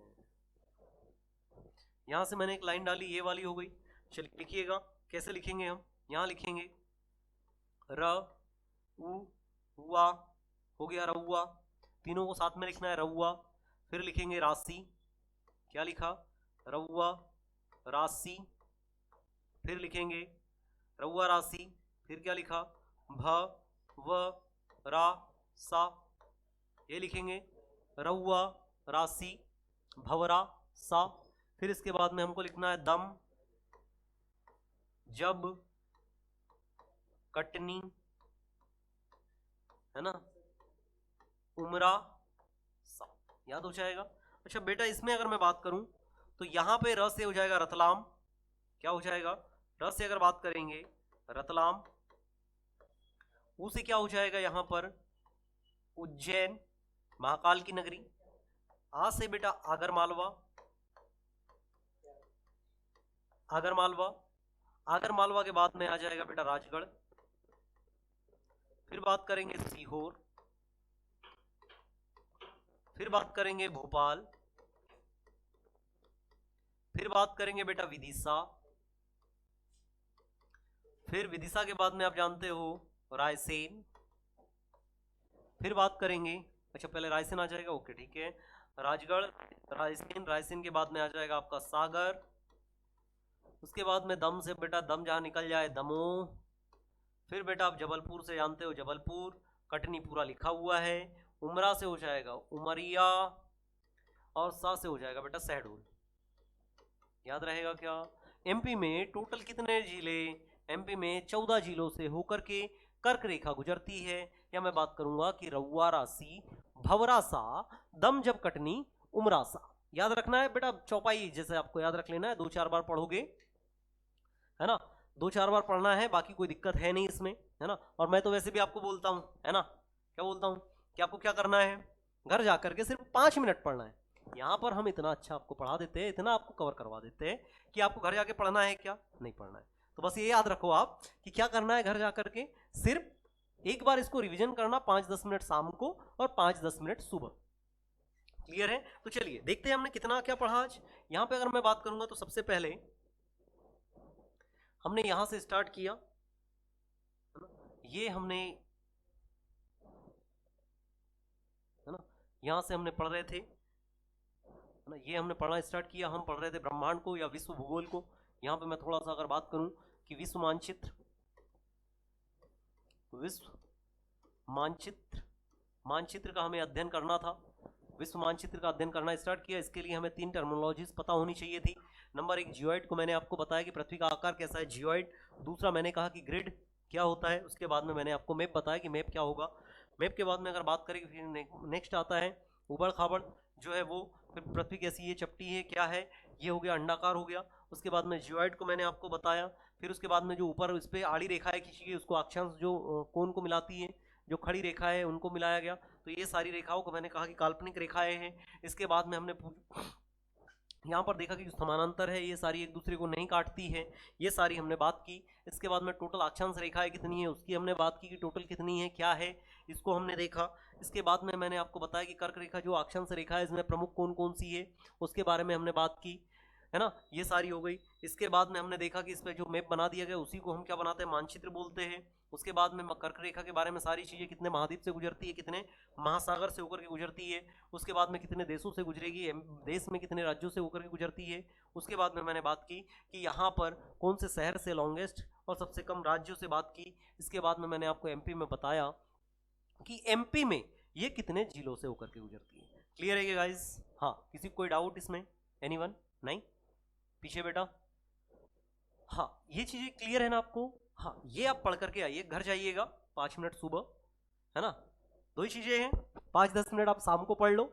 यहां से मैंने एक लाइन डाली, ये वाली हो गई। चलिए लिखिएगा, कैसे लिखेंगे हम, यहां लिखेंगे र उ हुआ, हो गया रउआ, तीनों को साथ में लिखना है रउआ। फिर लिखेंगे राशि, क्या लिखा, रउआ राशि। फिर लिखेंगे रउआ राशि, फिर क्या लिखा, भ व रा सा, ये लिखेंगे रउआ राशि भवरा सा। फिर इसके बाद में हमको लिखना है दम जब कटनी, है ना, उमरा सा, याद हो जाएगा। अच्छा बेटा इसमें अगर मैं बात करूं तो यहां पे र से हो जाएगा रतलाम, क्या हो जाएगा, र से अगर बात करेंगे रतलाम। उ से क्या हो जाएगा यहां पर उज्जैन, महाकाल की नगरी। आ से बेटा आगर मालवा, आगर मालवा। आगर मालवा के बाद में आ जाएगा बेटा राजगढ़। फिर बात करेंगे सीहोर, फिर बात करेंगे भोपाल, फिर बात करेंगे बेटा विदिशा। फिर विदिशा के बाद में आप जानते हो रायसेन। फिर बात करेंगे, अच्छा पहले रायसेन आ जाएगा, ओके ठीक है, राजगढ़, रायसेन, रायसेन के बाद में आ जाएगा आपका सागर। उसके बाद में दम से बेटा दम जहां निकल जाए दमोह। फिर बेटा आप जबलपुर से जानते हो जबलपुर, कटनी पूरा लिखा हुआ है। उमरा से हो जाएगा उमरिया, और सा से हो जाएगा बेटा शहडोल, याद रहेगा क्या। एमपी में टोटल कितने जिले, एमपी में 14 जिलों से होकर के कर्क रेखा गुजरती है। या मैं बात करूंगा कि रउआ राशि भवरा सा दम जब कटनी उमरा सा, याद रखना है बेटा, चौपाई जैसे आपको याद रख लेना है, 2-4 बार पढ़ोगे, है ना, 2-4 बार पढ़ना है, बाकी कोई दिक्कत है नहीं इसमें, है ना। और मैं तो वैसे भी आपको बोलता हूं, है ना, क्या बोलता हूं कि आपको क्या करना है, घर जाकर के सिर्फ 5 मिनट पढ़ना है। यहाँ पर हम इतना अच्छा आपको पढ़ा देते हैं, इतना आपको कवर करवा देते हैं कि आपको घर जाके पढ़ना है क्या, नहीं पढ़ना है। तो बस ये याद रखो आप कि क्या करना है, घर जाकर के सिर्फ एक बार इसको रिवीजन करना, 5-10 मिनट शाम को और 5-10 मिनट सुबह, क्लियर है। तो चलिए देखते हैं हमने कितना क्या पढ़ा आज। यहाँ पे अगर मैं बात करूंगा तो सबसे पहले हमने यहां से स्टार्ट किया, है ना, ये हमने, है ना, यहां से हमने पढ़ रहे थे, है ना, ये हमने पढ़ना स्टार्ट किया, हम पढ़ रहे थे ब्रह्मांड को या विश्व भूगोल को। यहाँ पे मैं थोड़ा सा अगर बात करूं कि विश्व मानचित्र, विश्व मानचित्र, मानचित्र का हमें अध्ययन करना था, विश्व मानचित्र का अध्ययन करना स्टार्ट किया। इसके लिए हमें 3 टर्मिनोलॉजीज पता होनी चाहिए थी। नंबर 1 जियोइड को मैंने आपको बताया कि पृथ्वी का आकार कैसा है, जियोइड। दूसरा मैंने कहा कि ग्रिड क्या होता है। उसके बाद में मैंने आपको मैप बताया कि मैप क्या होगा। मैप के बाद में अगर बात करें फिर नेक्स्ट आता है उबड़ खाबड़ जो है वो, फिर पृथ्वी कैसी है, चपटी है, क्या है, ये हो गया, अंडाकार हो गया। उसके बाद में जियोइड को मैंने आपको बताया। फिर उसके बाद में जो ऊपर इस पर आड़ी रेखा है खींची गई, उसको अक्षांश जो कोण को मिलाती है, जो खड़ी रेखा है उनको मिलाया गया। तो ये सारी रेखाओं को मैंने कहा कि काल्पनिक रेखाएं हैं। इसके बाद में हमने यहाँ पर देखा कि जो समानांतर है ये सारी एक दूसरे को नहीं काटती है, ये सारी हमने बात की। इसके बाद में टोटल अक्षांश रेखाएं कितनी है उसकी हमने बात की कि टोटल कितनी है, क्या है, इसको हमने देखा। इसके बाद में मैंने आपको बताया कि कर्क रेखा जो अक्षांश रेखा है इसमें प्रमुख कौन कौन सी है, उसके बारे में हमने बात की, है ना, ये सारी हो गई। इसके बाद में हमने देखा कि इस पर जो मैप बना दिया गया उसी को हम क्या बनाते हैं, मानचित्र बोलते हैं। उसके बाद में कर्क रेखा के बारे में सारी चीज़ें, कितने महाद्वीप से गुजरती है, कितने महासागर से होकर के गुजरती है, उसके बाद में कितने देशों से गुजरेगी, देश में कितने राज्यों से होकर के गुजरती है। उसके बाद में मैंने बात की कि यहाँ पर कौन से शहर से लॉन्गेस्ट और सबसे कम राज्यों से बात की। इसके बाद में मैंने आपको एमपी में बताया कि एमपी में ये कितने जिलों से होकर के गुजरती है। क्लियर है गाइस? हाँ, किसी कोई डाउट इसमें, एनीवन? नहीं, पीछे बेटा, हाँ ये चीजें क्लियर है ना आपको? हाँ, ये आप पढ़ करके आइए, घर जाइएगा 5 मिनट सुबह, है ना, 2 ही चीजें हैं, 5-10 मिनट आप शाम को पढ़ लो,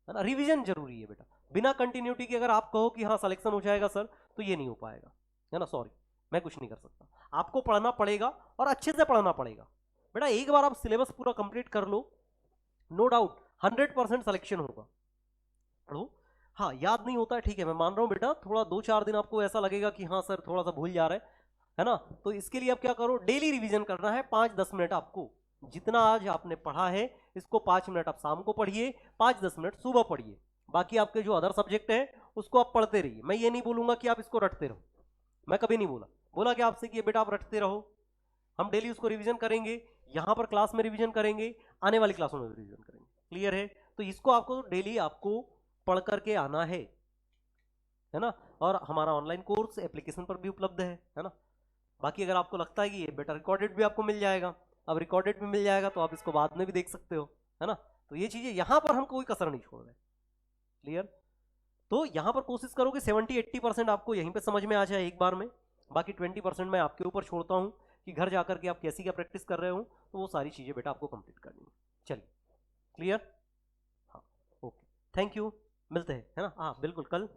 है ना। रिवीजन जरूरी है बेटा, बिना कंटिन्यूटी के अगर आप कहो कि हाँ सिलेक्शन हो जाएगा सर, तो ये नहीं हो पाएगा, है ना, सॉरी मैं कुछ नहीं कर सकता। आपको पढ़ना पड़ेगा और अच्छे से पढ़ना पड़ेगा बेटा। एक बार आप सिलेबस पूरा कंप्लीट कर लो, नो डाउट 100% सिलेक्शन होगा। पढ़ो, हाँ याद नहीं होता है, ठीक है, मैं मान रहा हूँ बेटा, थोड़ा 2-4 दिन आपको ऐसा लगेगा कि हाँ सर थोड़ा सा भूल जा रहा है ना। तो इसके लिए आप क्या करो, डेली रिवीजन करना है 5-10 मिनट आपको। जितना आज आपने पढ़ा है इसको 5 मिनट आप शाम को पढ़िए, 5-10 मिनट सुबह पढ़िए। बाकी आपके जो अदर सब्जेक्ट है उसको आप पढ़ते रहिए। मैं ये नहीं बोलूंगा कि आप इसको रटते रहो, मैं कभी नहीं बोला। बोला कि आपसे कि बेटा आप रटते रहो, हम डेली उसको रिवीजन करेंगे, यहां पर क्लास में रिवीजन करेंगे, आने वाली क्लासों में रिवीजन करेंगे। क्लियर है? तो इसको आपको डेली आपको पढ़ करके आना है ना। और हमारा ऑनलाइन कोर्स एप्लीकेशन पर भी उपलब्ध है ना। बाकी अगर आपको लगता है कि ये बेटा रिकॉर्डेड भी आपको मिल जाएगा, अब रिकॉर्डेड भी मिल जाएगा तो आप इसको बाद में भी देख सकते हो, है ना। तो ये चीजें यहां पर हम कोई कसर नहीं छोड़ रहे। क्लियर? तो यहां पर कोशिश करो कि 70-80% आपको यहीं पे समझ में आ जाए एक बार में। बाकी 20% मैं आपके ऊपर छोड़ता हूं कि घर जाकर के आप कैसी क्या प्रैक्टिस कर रहे हो, तो वो सारी चीजें बेटा आपको कंप्लीट करनी है। चलिए, क्लियर? हाँ, ओके, थैंक यू, मिलते हैं, है ना। हाँ बिल्कुल, कल